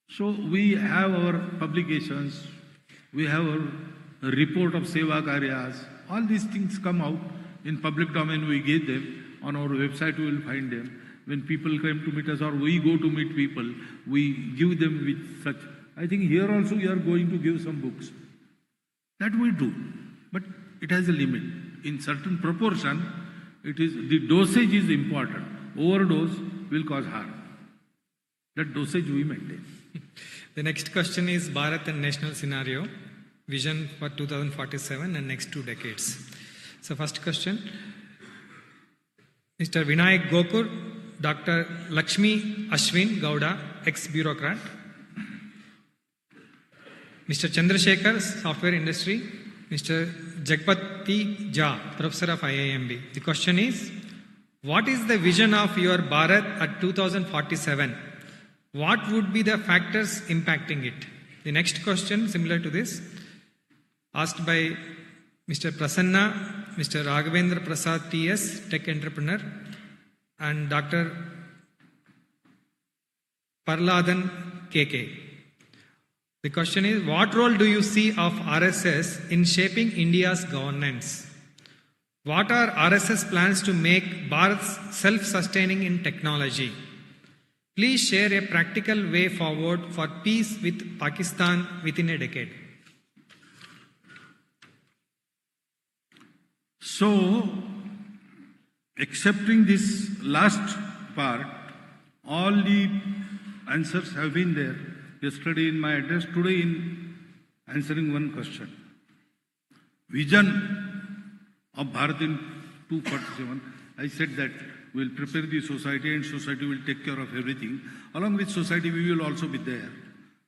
So we have our publications, we have our report of Seva Karyas, all these things come out in public domain, we give them. On our website you will find them. When people come to meet us or we go to meet people, we give them with such. I think here also we are going to give some books. That we do. But it has a limit. In certain proportion, the dosage is important. Overdose will cause harm. That dosage we maintain. The next question is Bharat and national scenario, vision for 2047 and next 2 decades. So first question, Mr. Vinayak Gokur, Dr. Lakshmi Ashwin Gowda, ex-bureaucrat. Mr. Chandrasekhar, software industry. Mr. Jagpati Jha, professor of IIMB. The question is, what is the vision of your Bharat at 2047? What would be the factors impacting it? The next question, similar to this, asked by Mr. Prasanna, Mr. Raghavendra Prasad TS, tech entrepreneur, and Dr. Parladan KK. The question is, what role do you see of RSS in shaping India's governance? What are RSS plans to make Bharat self-sustaining in technology? Please share a practical way forward for peace with Pakistan within a decade. So, accepting this last part, all the answers have been there. Yesterday in my address, today in answering one question. Vision of Bharat in 247, I said that we will prepare the society and society will take care of everything. Along with society, we will also be there.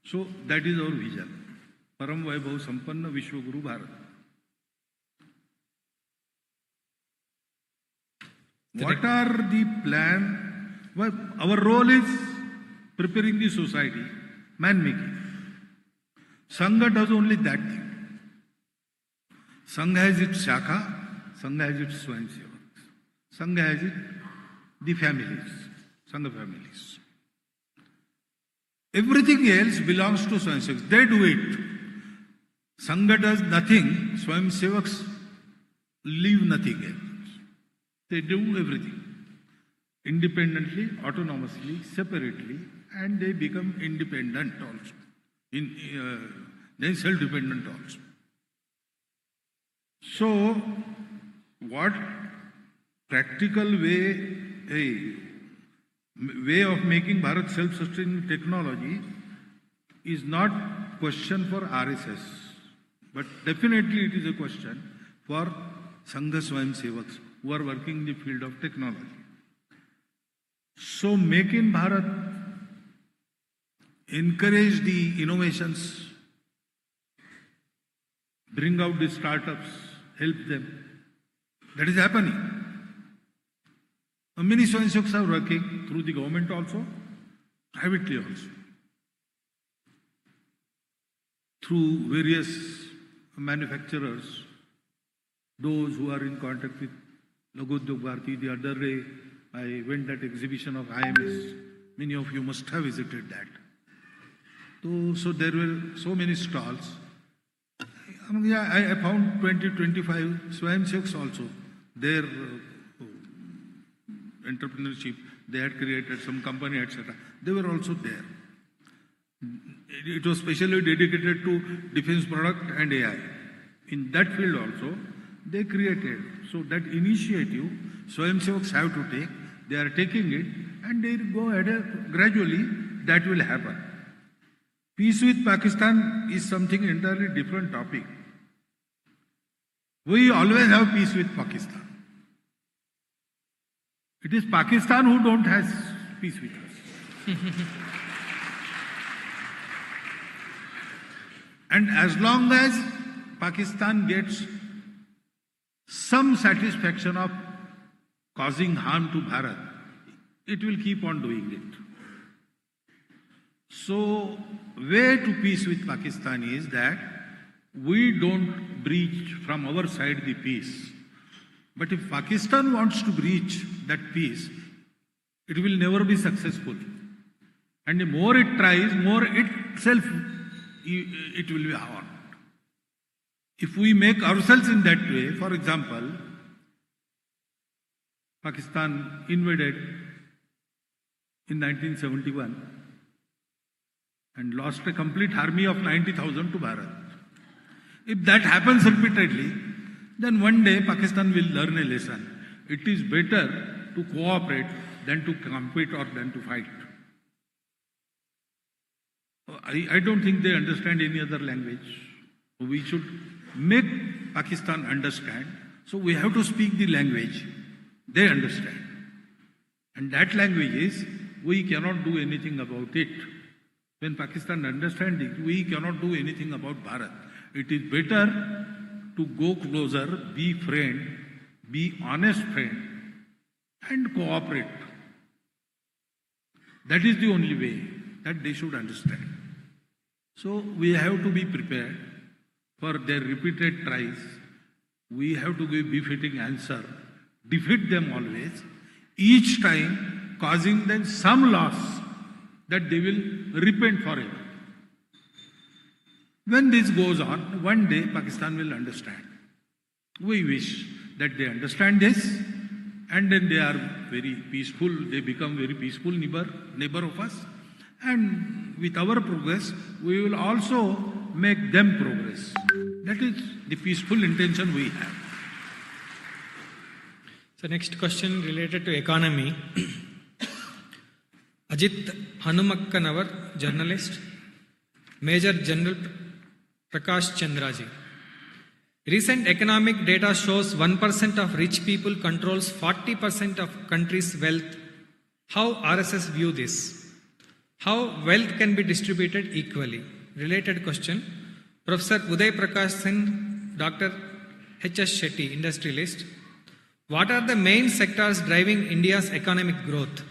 So that is our vision. Param Vaibhav Sampanna Vishwaguru Bharat. What are the plan? Well, our role is preparing the society, man-making. Sangha does only that thing. Sangha has its shakha, Sangha has its Swayamsevaks. Sangha has it, the families, Sangha families. Everything else belongs to Swayamsevaks. They do it. Sangha does nothing, Swayamsevaks leave nothing else. They do everything. Independently, autonomously, separately, and they become independent also. Then self-dependent also. So, what practical way of making Bharat self-sustaining technology is not question for RSS, but definitely it is a question for Sangha Swayamsevaks who are working in the field of technology. So, Make in Bharat, encourage the innovations, bring out the startups, help them. That is happening. Many Swayamsevaks are working through the government also, privately also, through various manufacturers, those who are in contact with Lagodhyog Bharati. The other day, I went at exhibition of IMS. Many of you must have visited that. So there were so many stalls. I found 20-25 Swayamsevaks also. Their entrepreneurship, they had created some company, etc. They were also there. It was specially dedicated to defense product and AI. In that field also, they created. So that initiative, Swayamsevaks have to take. They are taking it and they go ahead gradually. That will happen. Peace with Pakistan is something entirely different topic. We always have peace with Pakistan. It is Pakistan who don't has peace with us. And as long as Pakistan gets some satisfaction of causing harm to Bharat, it will keep on doing it. So, way to peace with Pakistan is that we don't breach from our side the peace. But if Pakistan wants to breach that peace, it will never be successful. And the more it tries, more itself it will be harmed. If we make ourselves in that way, for example, Pakistan invaded in 1971 and lost a complete army of 90,000 to Bharat. If that happens repeatedly, then one day Pakistan will learn a lesson. It is better to cooperate than to compete or than to fight. I don't think they understand any other language. We should make Pakistan understand. So we have to speak the language they understand. And that language is, we cannot do anything about it. When Pakistan understands it, we cannot do anything about Bharat. It is better to go closer, be friend, be honest friend, and cooperate. That is the only way that they should understand. So we have to be prepared for their repeated tries. We have to give befitting answer, defeat them always, each time causing them some loss that they will repent forever. When this goes on, one day Pakistan will understand. We wish that they understand this, and then they are very peaceful, they become very peaceful neighbor of us. And with our progress, we will also make them progress. That is the peaceful intention we have. So next question related to economy. Ajit Hanumakkanawar, journalist. Major General Prakash Chandraji. Recent economic data shows 1% of rich people controls 40% of country's wealth. How RSS view this? How wealth can be distributed equally? Related question. Professor Uday Prakash Singh, Dr. H.S. Shetty, industrialist. What are the main sectors driving India's economic growth?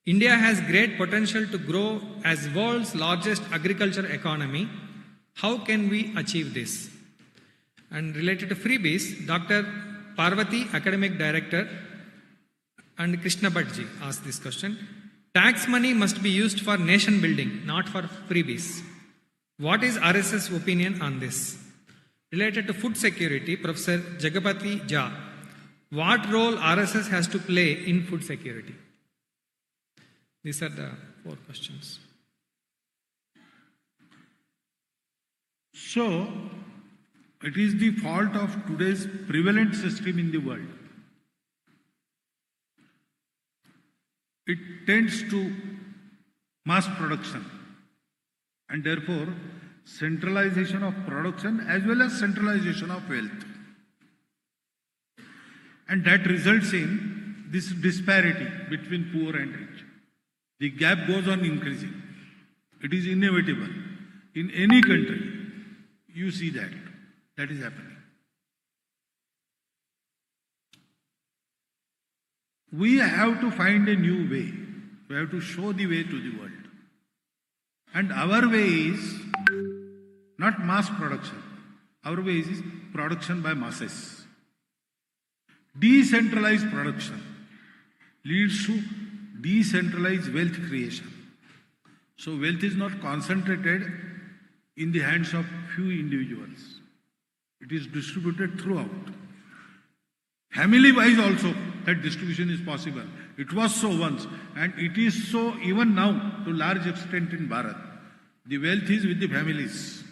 India has great potential to grow as world's largest agriculture economy. How can we achieve this? And related to freebies, Dr. Parvati, academic director, and Krishna Bhattji asked this question. Tax money must be used for nation building, not for freebies. What is RSS opinion on this? Related to food security, Professor Jagapati Jha. What role RSS has to play in food security? These are the 4 questions. So, it is the fault of today's prevalent system in the world. It tends to mass production and therefore centralization of production as well as centralization of wealth. And that results in this disparity between poor and rich. The gap goes on increasing. It is inevitable. In any country, you see that. That is happening. We have to find a new way. We have to show the way to the world. And our way is not mass production. Our way is production by masses. Decentralized production leads to decentralized wealth creation. So wealth is not concentrated in the hands of few individuals. It is distributed throughout. Family-wise also, that distribution is possible. It was so once, and it is so even now to large extent in Bharat. The wealth is with the families,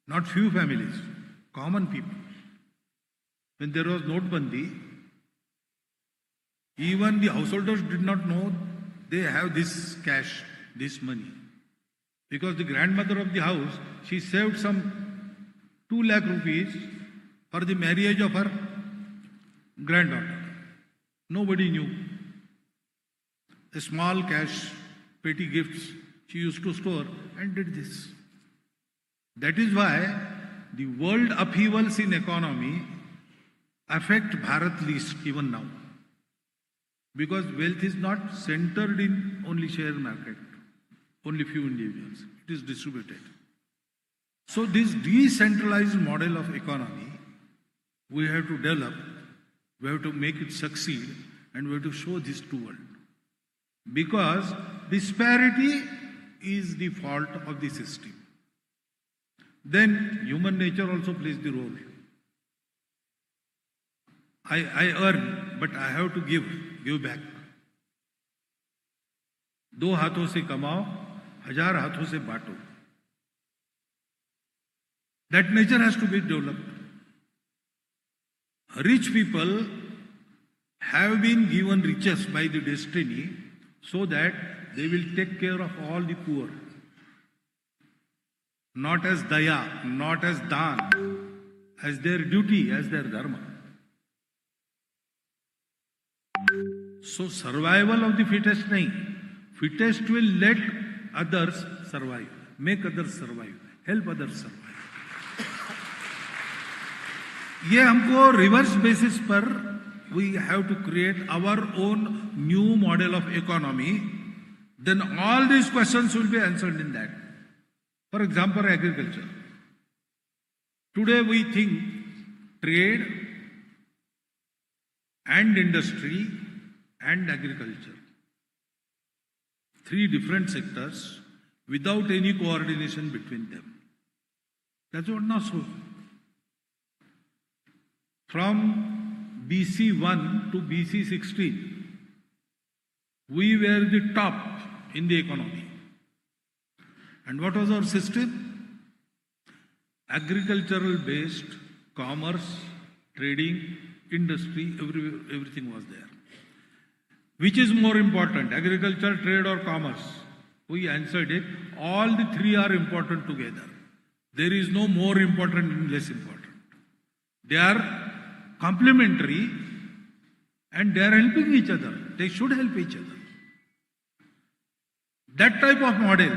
not few families, common people. When there was Notbandi, even the householders did not know they have this cash, this money. Because the grandmother of the house, she saved some 2 lakh rupees for the marriage of her granddaughter. Nobody knew. a small cash, petty gifts she used to store and did this. That is why the world upheavals in economy affect Bharat least even now. Because wealth is not centered in only share market, only few individuals. It is distributed. So this decentralized model of economy, we have to develop, we have to make it succeed, and we have to show this to world. Because disparity is the fault of the system. Then human nature also plays the role. I earn, but I have to give back. दो हाथों से कमाओ, 1000 हाथों से बांटो. That nature has to be developed. Rich people have been given riches by the destiny so that they will take care of all the poor. Not as daya, not as dan, as their duty, as their dharma. So survival of the fittest nahi. Fittest will let others survive, make others survive, help others survive. ये हमको reverse basis पर we have to create our own new model of economy. Then all these questions will be answered in that. For example, agriculture. Today we think trade and industry and agriculture. 3 different sectors without any coordination between them. That's what not so. From BC 1 to BC 16, we were the top in the economy. And what was our system? Agricultural based, commerce, trading, industry, everything was there. Which is more important, agriculture, trade or commerce? We answered it, all the 3 are important together. There is no more important and less important. They are complementary and they are helping each other. They should help each other. That type of model,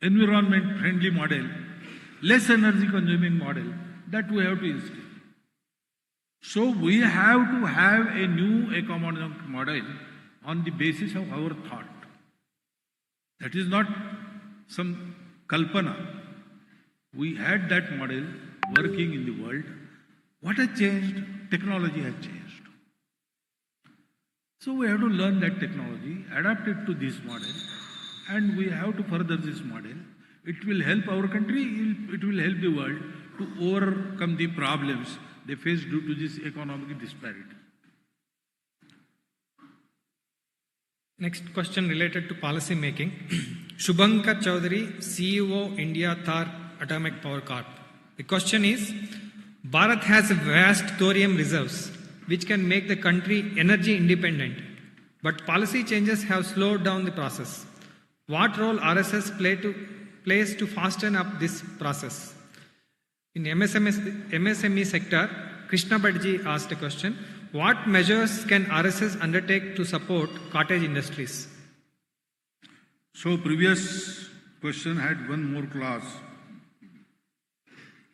environment friendly model, less energy consuming model, that we have to instill. So we have to have a new economic model on the basis of our thought. That is not some kalpana. We had that model working in the world. What has changed? Technology has changed. So we have to learn that technology, adapt it to this model, and we have to further this model. It will help our country, it will help the world to overcome the problems they face due to this economic disparity. Next question related to policy making. Shubhankar Chaudhary, CEO, India Thar Atomic Power Corp. The question is, Bharat has vast thorium reserves, which can make the country energy independent. But policy changes have slowed down the process. What role RSS plays to fasten up this process? In MSME sector, Krishna Bhattji asked a question. What measures can RSS undertake to support cottage industries? So previous question had one more clause.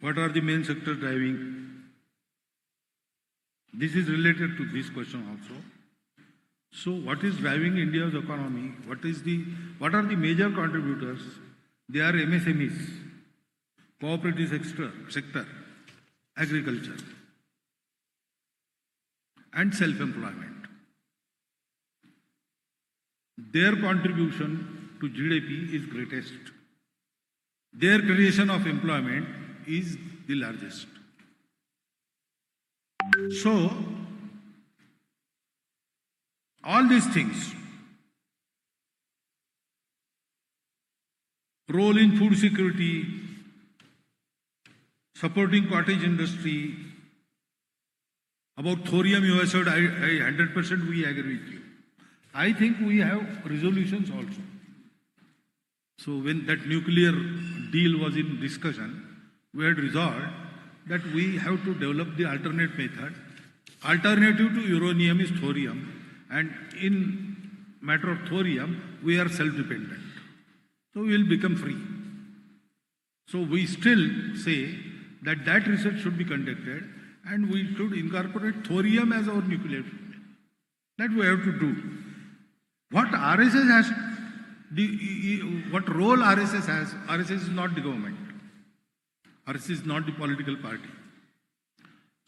What are the main sectors driving? This is related to this question also. So what is driving India's economy? What are the major contributors? They are MSMEs, cooperative sector, agriculture, and self-employment. Their contribution to GDP is greatest. Their creation of employment is the largest. So, all these things, role in food security, supporting cottage industry, about thorium you have said, I 100% we agree with you. I think we have resolutions also. So when that nuclear deal was in discussion, we had resolved that we have to develop the alternate method. Alternative to uranium is thorium, and in matter of thorium, we are self-dependent. So we will become free. So we still say that that research should be conducted and we should incorporate thorium as our nuclear fuel. That we have to do. What RSS has, what role RSS has, RSS is not the government. RSS is not the political party.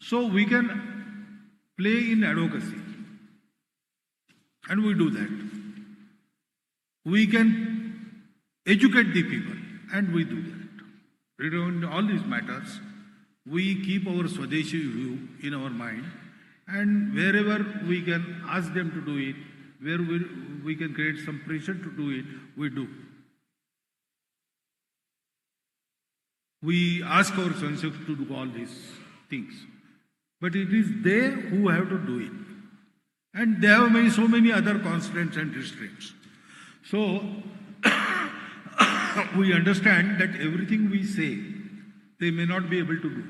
So we can play in advocacy. And we do that. We can educate the people, and we do that. Regarding all these matters, we keep our Swadeshi view in our mind, and wherever we can ask them to do it, where we can create some pressure to do it, we do. We ask our scientists to do all these things. But it is they who have to do it. And they have so many other constraints and restraints. So, we understand that everything we say, they may not be able to do.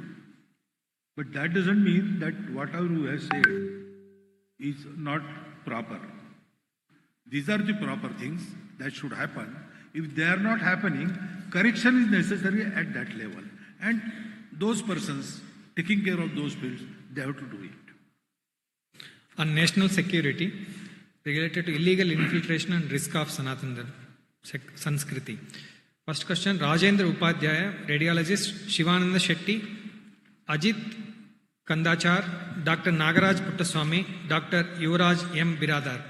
But that doesn't mean that whatever we have said is not proper. These are the proper things that should happen. If they are not happening, correction is necessary at that level. And those persons taking care of those fields, they have to do it. On national security, related to illegal infiltration and risk of Sanatana Sanskriti. First question, Rajendra Upadhyaya, radiologist, Shivananda Shetty, Ajit Kandachar, Dr. Nagaraj Puttaswamy, Dr. Yuvraj M. Biradar.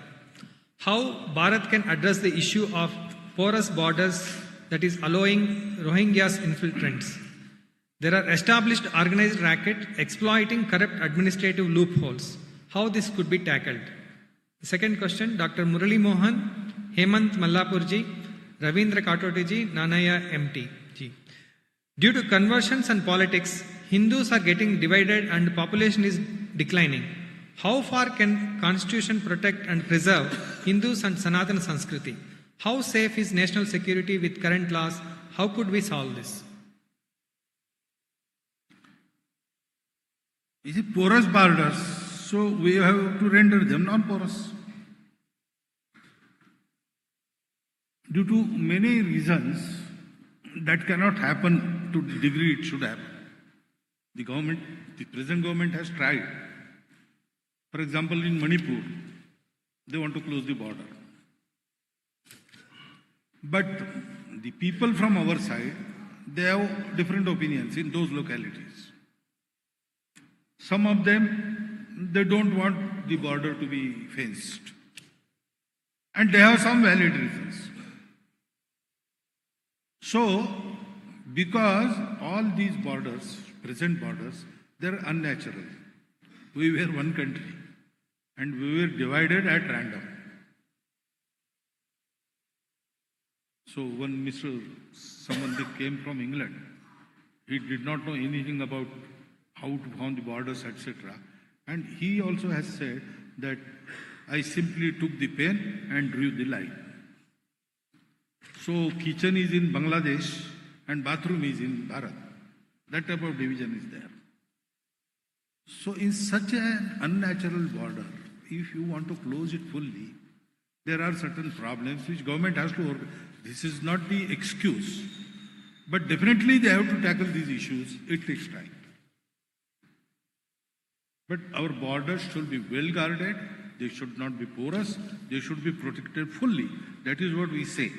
How Bharat can address the issue of porous borders that is allowing Rohingyas infiltrants? There are established organized racket exploiting corrupt administrative loopholes. How this could be tackled? The second question, Dr. Murali Mohan, Hemant Mallapurji, Ravindra Katotiji, Nanaya MT. Due to conversions and politics, Hindus are getting divided and population is declining. How far can Constitution protect and preserve Hindus and Sanatana Sanskriti? How safe is national security with current laws? How could we solve this? Is it porous borders? So we have to render them non-porous. Due to many reasons, that cannot happen to the degree it should happen. The present government has tried. For example, in Manipur, they want to close the border. But the people from our side, they have different opinions in those localities. Some of them, they don't want the border to be fenced. And they have some valid reasons. So, because all these borders, present borders, they're unnatural. We were one country and we were divided at random. So when someone that came from England, he did not know anything about how to found the borders, etc. And he also has said that I simply took the pen and drew the line. So kitchen is in Bangladesh and bathroom is in Bharat. That type of division is there. So in such an unnatural border, if you want to close it fully, there are certain problems which government has to work. This is not the excuse. But definitely they have to tackle these issues. It takes time. But our borders should be well guarded. They should not be porous. They should be protected fully. That is what we say.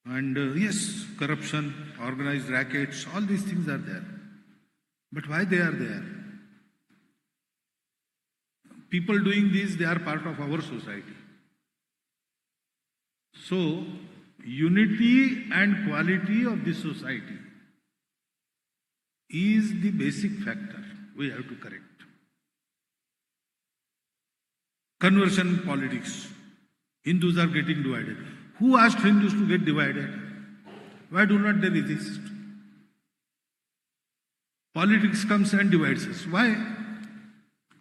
And yes, corruption, organized rackets, all these things are there. But why they are there? People doing this, they are part of our society. So, unity and quality of this society is the basic factor we have to correct. Conversion politics. Hindus are getting divided. Who asked Hindus to get divided? Why do not they resist? Politics comes and divides us. Why?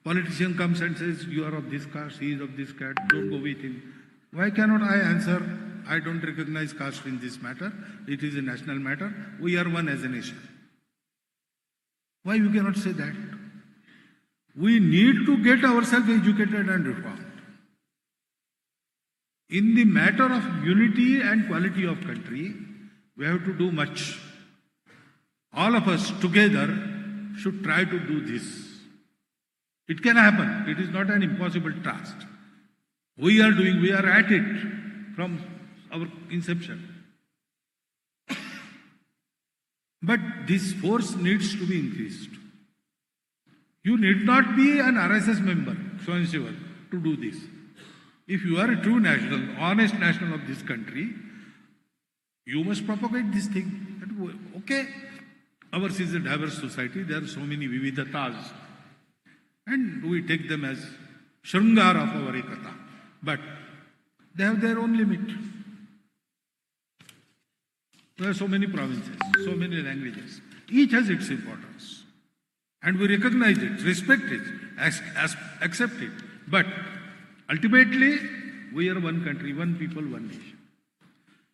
Politician comes and says, you are of this caste, he is of this caste, don't go with him. Why cannot I answer, I don't recognize caste in this matter, it is a national matter, we are one as a nation. Why you cannot say that? We need to get ourselves educated and reformed. In the matter of unity and quality of country, we have to do much. All of us together should try to do this. It can happen. It is not an impossible task. We are at it from our inception. But this force needs to be increased. You need not be an RSS member, so and so, to do this. If you are a true national, honest national of this country, you must propagate this thing. Okay, ours is a diverse society, there are so many vividatas, and we take them as Shringar of our Ekata. But they have their own limit. There are so many provinces, so many languages. Each has its importance. And we recognize it, respect it, accept it. But ultimately, we are one country, one people, one nation.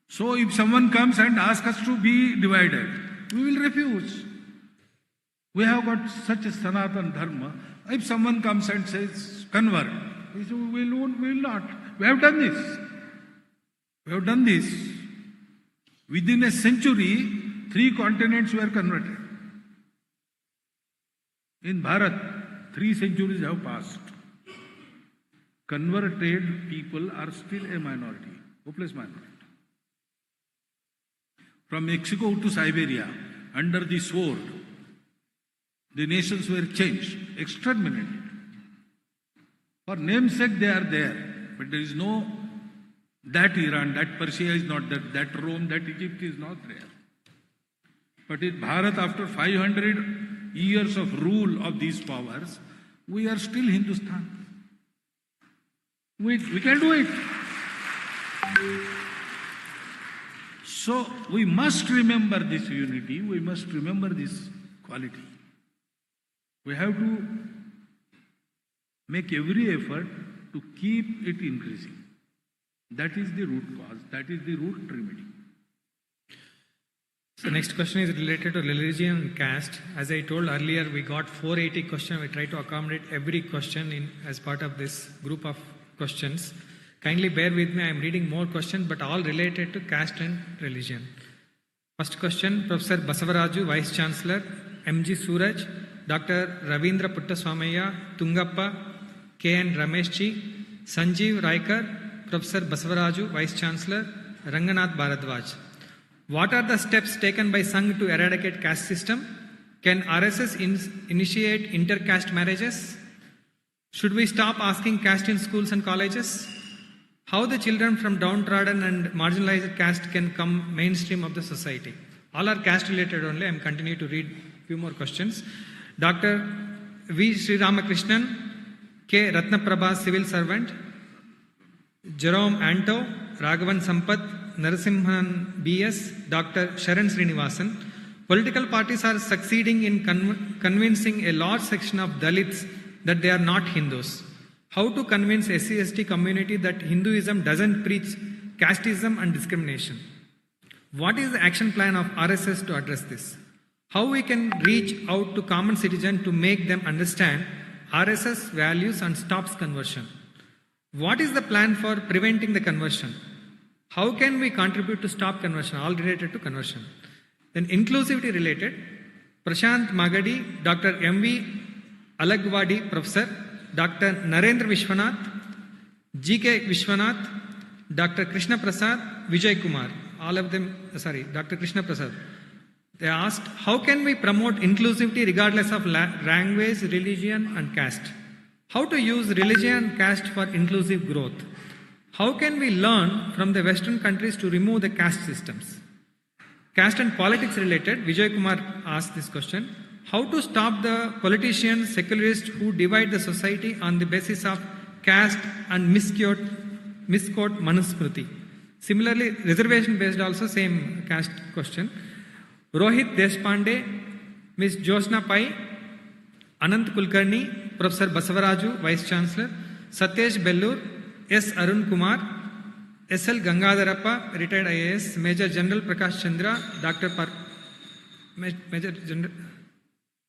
So if someone comes and asks us to be divided, we will refuse. We have got such a Sanatan Dharma. If someone comes and says, convert, we say, we will not. We have done this. We have done this. Within a century, 3 continents were converted. In Bharat, 3 centuries have passed. Converted people are still a minority, hopeless minority. From Mexico to Siberia, under the sword, the nations were changed, exterminated. For namesake they are there, but there is no that Iran, that Persia is not there, that Rome, that Egypt is not there. But in Bharat, after 500 years of rule of these powers, we are still Hindustan. We can do it. So we must remember this unity, we must remember this quality. We have to make every effort to keep it increasing. That is the root cause, that is the root remedy. So next question is related to religion and caste. As I told earlier, we got 480 questions. We try to accommodate every question as part of this group of questions. Kindly bear with me, I am reading more questions, but all related to caste and religion. First question, Professor Basavaraju, Vice Chancellor, MG Suraj, Dr. Ravindra Puttaswamaya, Tungappa, K.N. Rameshji, Sanjeev Raikar, Professor Basavaraju, Vice Chancellor, Ranganath Bharadwaj. What are the steps taken by Sangh to eradicate caste system? Can RSS initiate inter-caste marriages? Should we stop asking caste in schools and colleges? How the children from downtrodden and marginalized caste can come mainstream of the society? All are caste related only. I am continuing to read a few more questions. Dr. V. Sri Ramakrishnan, K. Ratnaprabha, civil servant, Jerome Anto, Raghavan Sampath, Narasimhan B.S., Dr. Sharan Srinivasan. Political parties are succeeding in convincing a large section of Dalits that they are not Hindus. How to convince SC/ST community that Hinduism doesn't preach casteism and discrimination? What is the action plan of RSS to address this? How we can reach out to common citizen to make them understand RSS values and stops conversion? What is the plan for preventing the conversion? How can we contribute to stop conversion? All related to conversion. Then inclusivity related, Prashant Magadi, Dr. M.V. Alagwadi, Professor, Dr. Narendra Vishwanath, G.K. Vishwanath, Dr. Krishna Prasad, Vijay Kumar. All of them, Dr. Krishna Prasad. They asked, how can we promote inclusivity regardless of language, religion and caste? How to use religion and caste for inclusive growth? How can we learn from the Western countries to remove the caste systems? Caste and politics related, Vijay Kumar asked this question. How to stop the politicians, secularists who divide the society on the basis of caste and misquote Manusmriti? Similarly, reservation based also same caste question. Rohit Deshpande, Ms. Josna Pai, Anant Kulkarni, Professor Basavaraju, Vice Chancellor, Satyesh Bellur, S. Arun Kumar, S. L. Gangadharappa, retired IAS, Major General Prakash Chandra, Major General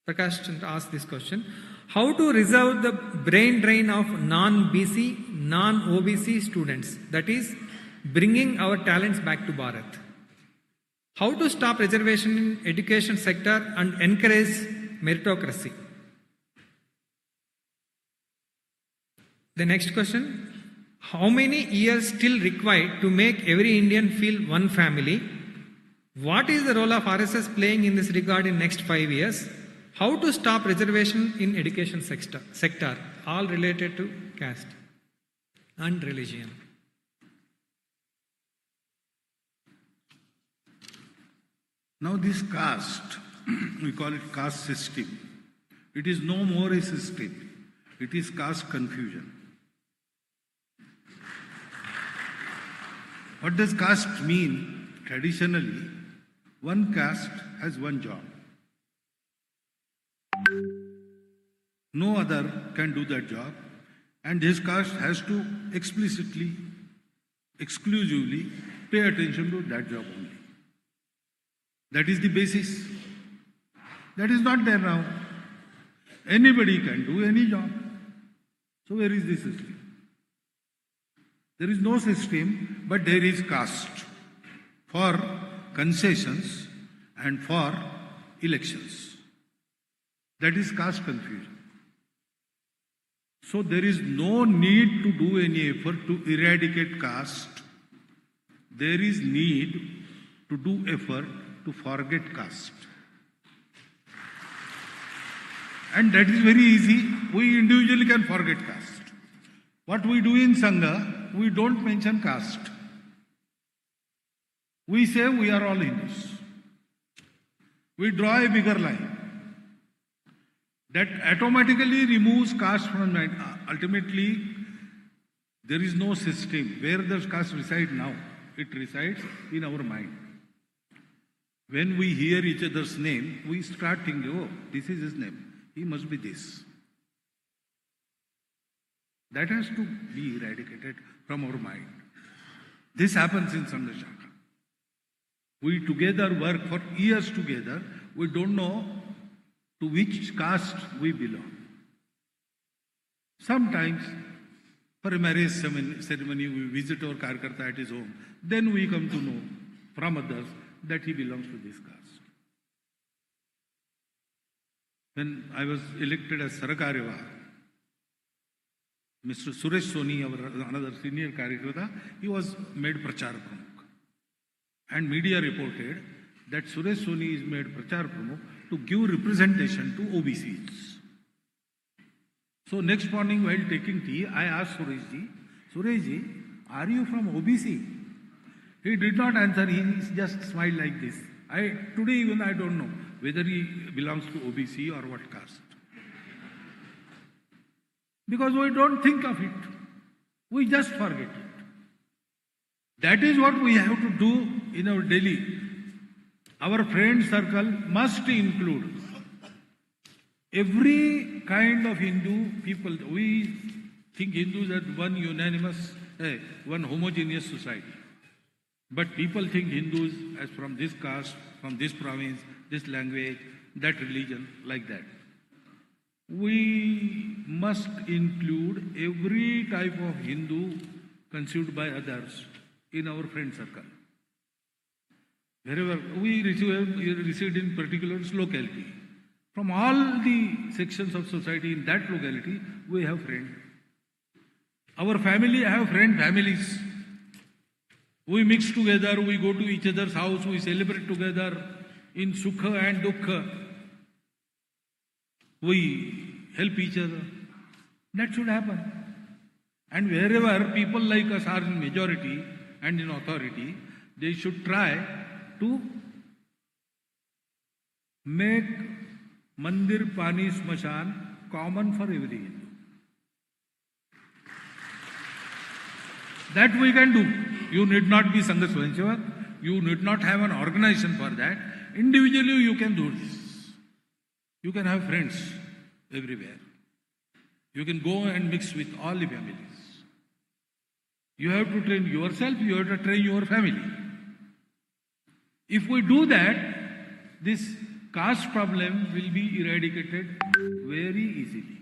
Prakash Chandra asked this question. How to resolve the brain drain of non-BC, non-OBC students, that is, bringing our talents back to Bharat. How to stop reservation in education sector and encourage meritocracy. The next question, how many years still required to make every Indian feel one family? What is the role of RSS playing in this regard in next 5 years? How to stop reservation in education sector, all related to caste and religion. Now this caste, we call it caste system. It is no more a system. It is caste confusion. What does caste mean? Traditionally, one caste has one job. No other can do that job, and this caste has to explicitly, exclusively pay attention to that job only. That is the basis. That is not there now. Anybody can do any job. So where is the system? There is no system, but there is caste for concessions and for elections. That is caste confusion. So there is no need to do any effort to eradicate caste. There is need to do effort to forget caste. And that is very easy. We individually can forget caste. What we do in Sangha, we don't mention caste. We say we are all Hindus. We draw a bigger line. That automatically removes caste from mind. Ultimately, there is no system. Where does caste reside now? It resides in our mind. When we hear each other's name, we start thinking, oh, this is his name. He must be this. That has to be eradicated from our mind. This happens in Sangha Shakha. We together work for years together. We don't know to which caste we belong. Sometimes, for a marriage ceremony, we visit our Karkarta at his home. Then we come to know from others that he belongs to this caste. When I was elected as Sarakaryavaha, Mr. Suresh Soni, another senior Karyakarta, he was made Prachar Pramukh. And media reported that Suresh Soni is made Prachar Pramukh to give representation to OBCs. So next morning while taking tea, I asked Sureshji, are you from OBC? He did not answer, he just smiled like this. Today even I don't know whether he belongs to OBC or what caste. Because we don't think of it. We just forget it. That is what we have to do in our daily. Our friend circle must include every kind of Hindu people. We think Hindus are one unanimous, one homogeneous society. But people think Hindus as from this caste, from this province, this language, that religion, like that. We must include every type of Hindu conceived by others in our friend circle. Wherever we received in particular locality. From all the sections of society in that locality, we have friends. Our family have families. We mix together, we go to each other's house, we celebrate together in Sukha and Dukkha. We help each other. That should happen. And wherever people like us are in majority and in authority, they should try to make Mandir, Pani, Smashan common for every Hindu. That we can do. You need not be Sangha Swayamsevak. You need not have an organization for that. Individually you can do this. You can have friends everywhere. You can go and mix with all the families. You have to train yourself, you have to train your family. If we do that, this caste problem will be eradicated very easily.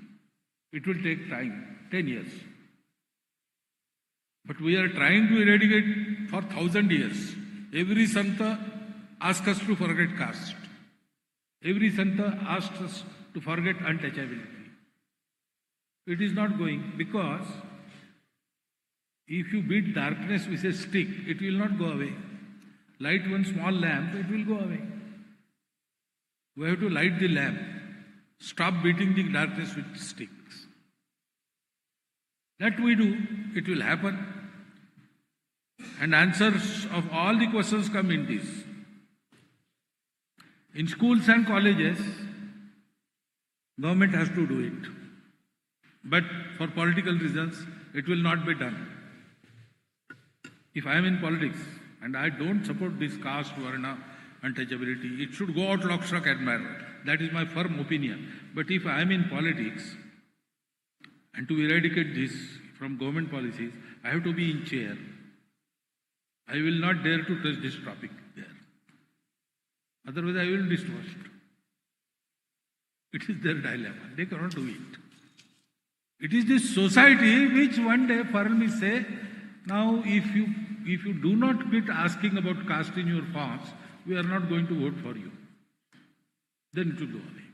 It will take time, 10 years. But we are trying to eradicate for 1,000 years. Every Santa asks us to forget caste. Every Santa asks us to forget untouchability. It is not going, because if you beat darkness with a stick, it will not go away. Light one small lamp, it will go away. We have to light the lamp. Stop beating the darkness with sticks. That we do, it will happen. And answers of all the questions come in this. In schools and colleges, government has to do it. But for political reasons, it will not be done. If I am in politics and I don't support this caste, varna, untouchability, it should go out lock, stock, and barrel. That is my firm opinion. But if I am in politics and to eradicate this from government policies, I have to be in chair. I will not dare to touch this topic there. Otherwise, I will destroy it. It is their dilemma. They cannot do it. It is this society which one day Paral will say, now if you do not quit asking about caste in your forms, we are not going to vote for you. Then it will go away.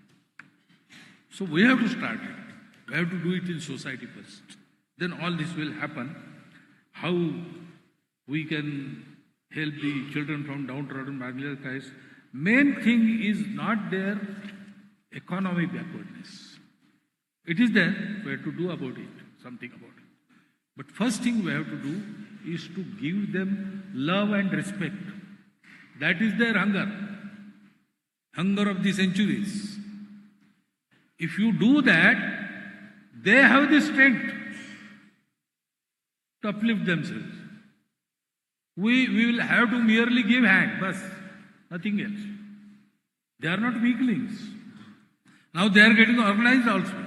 So we have to start it. We have to do it in society first. Then all this will happen. How we can help the children from downtrodden marginalized. Main thing is not their economic backwardness. It is there. We have to do about it, something about it. But first thing we have to do is to give them love and respect. That is their hunger. Hunger of the centuries. If you do that, they have the strength to uplift themselves. We will have to merely give hand, bas, nothing else. They are not weaklings. Now they are getting organized also.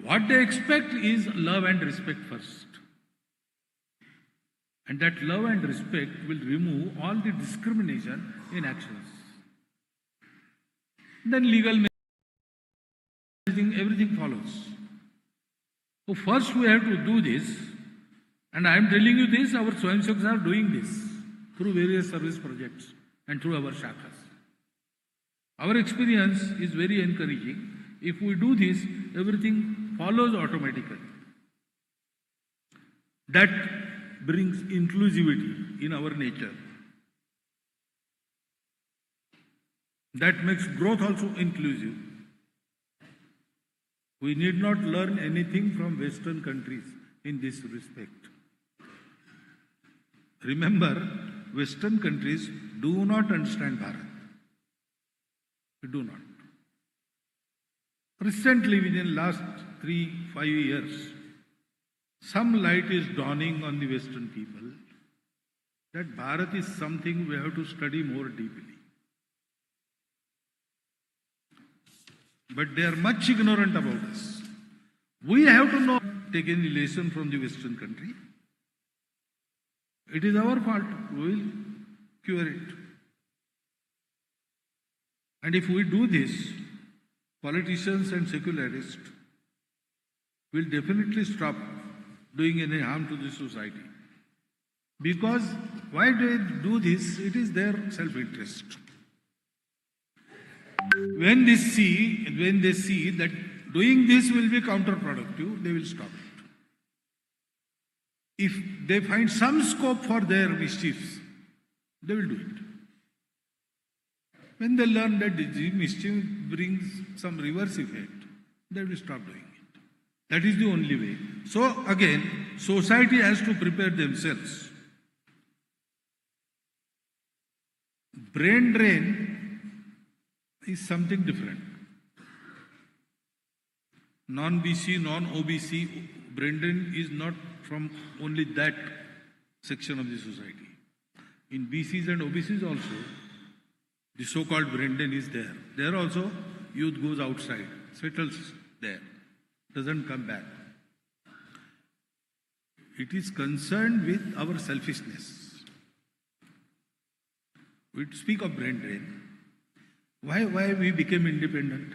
What they expect is love and respect first. And that love and respect will remove all the discrimination in actions. Then legal everything follows. So first we have to do this. And I am telling you this, our Swayamsevakas are doing this through various service projects and through our shakhas. Our experience is very encouraging. If we do this, everything follows automatically. That brings inclusivity in our nature. That makes growth also inclusive. We need not learn anything from Western countries in this respect. Remember, Western countries do not understand Bharat. They do not. Recently, within the last 3-5 years, some light is dawning on the Western people that Bharat is something we have to study more deeply. But they are much ignorant about us. We have to know, take any lesson from the Western country. It is our fault. We will cure it. And if we do this, politicians and secularists will definitely stop doing any harm to the society. Because why do they do this? It is their self-interest. When they see that doing this will be counterproductive, they will stop it. If they find some scope for their mischiefs, they will do it. When they learn that the mischief brings some reverse effect, they will stop doing it. That is the only way. So again, society has to prepare themselves. Brain drain is something different. Non-BC, non-OBC, brain drain is not from only that section of the society. In BCs and OBCs also, the so-called brain drain is there. There also, youth goes outside, settles there, doesn't come back. It is concerned with our selfishness. We speak of brain drain. Why we became independent?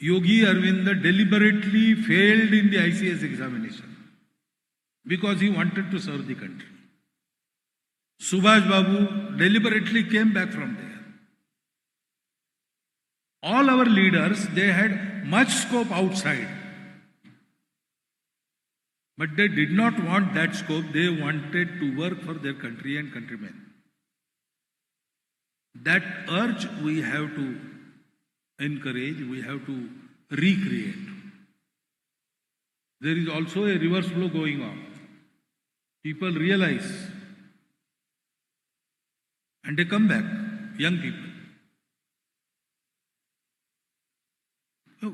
Yogi Arvind deliberately failed in the ICS examination because he wanted to serve the country. Subhash Babu deliberately came back from there. All our leaders, they had much scope outside. But they did not want that scope. They wanted to work for their country and countrymen. That urge we have to encourage, we have to recreate. There is also a reverse flow going on. People realize and they come back, young people.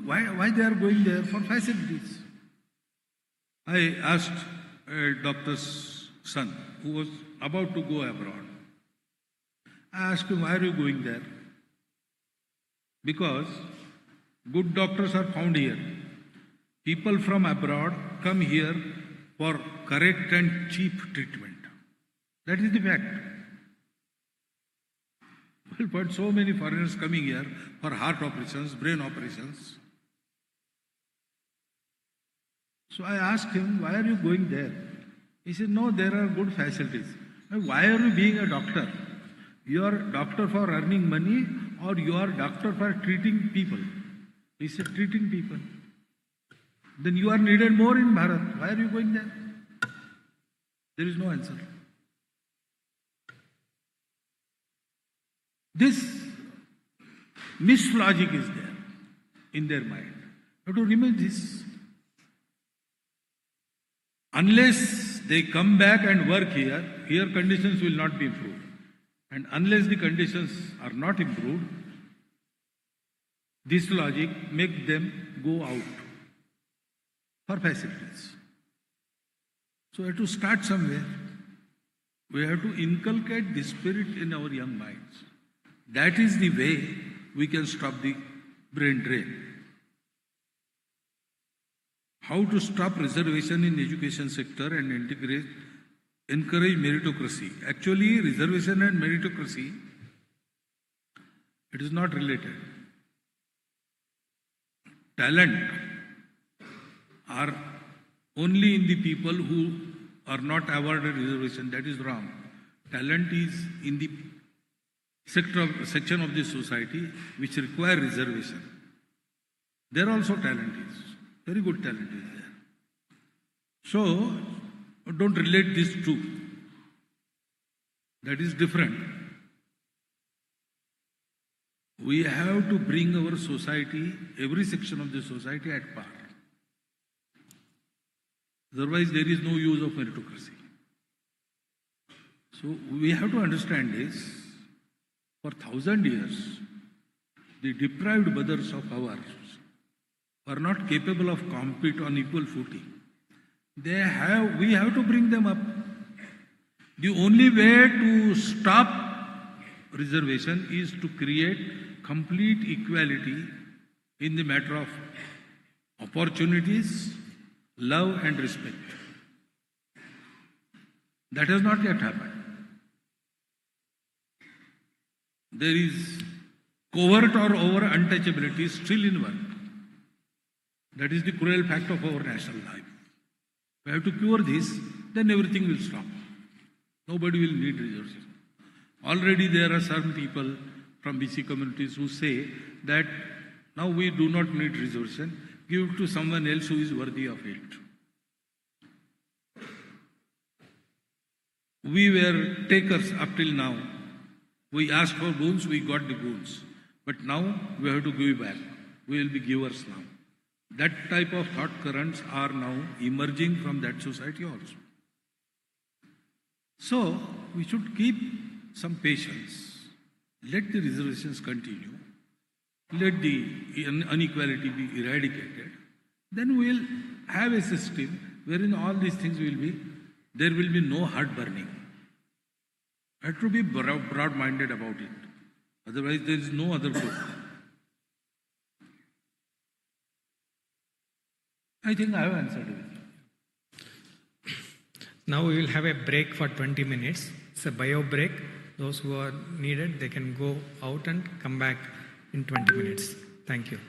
Why they are going there? For facilities. I asked a doctor's son who was about to go abroad. I asked him, why are you going there? Because good doctors are found here. People from abroad come here for correct and cheap treatment. That is the fact. Well, but so many foreigners coming here for heart operations, brain operations. So I asked him, why are you going there? He said, no, there are good facilities. Why are you being a doctor? You are a doctor for earning money or you are a doctor for treating people? He said, treating people. Then you are needed more in Bharat. Why are you going there? There is no answer. This mislogic is there in their mind. You have to remember this. Unless they come back and work here, here conditions will not be improved. And unless the conditions are not improved, this logic makes them go out for facilities. So we have to start somewhere. We have to inculcate this spirit in our young minds. That is the way we can stop the brain drain. How to stop reservation in education sector and encourage meritocracy. Actually, reservation and meritocracy, it is not related. Talent are only in the people who are not awarded reservation. That is wrong. Talent is in the section of the society which require reservation. There also talent is. Very good talent is there. So, don't relate these two. That is different. We have to bring our society, every section of the society at par. Otherwise, there is no use of meritocracy. So, we have to understand this. For 1,000 years, the deprived brothers of ours are not capable of compete on equal footing. We have to bring them up. The only way to stop reservation is to create complete equality in the matter of opportunities, love and respect. That has not yet happened. There is covert or over untouchability still in work. That is the cruel fact of our national life. We have to cure this, then everything will stop. Nobody will need reservation. Already there are some people from BC communities who say that now we do not need reservation, give it to someone else who is worthy of it. We were takers up till now. We asked for boons, we got the boons. But now we have to give back. We will be givers now. That type of thought currents are now emerging from that society also. So, we should keep some patience. Let the reservations continue. Let the inequality be eradicated. Then we will have a system wherein all these things will be, there will be no heart burning. I have to be broad-minded about it. Otherwise, there is no other hope. I think I have answered it. Now we will have a break for 20 minutes. It's a bio break. Those who are needed, they can go out and come back in 20 minutes. Thank you.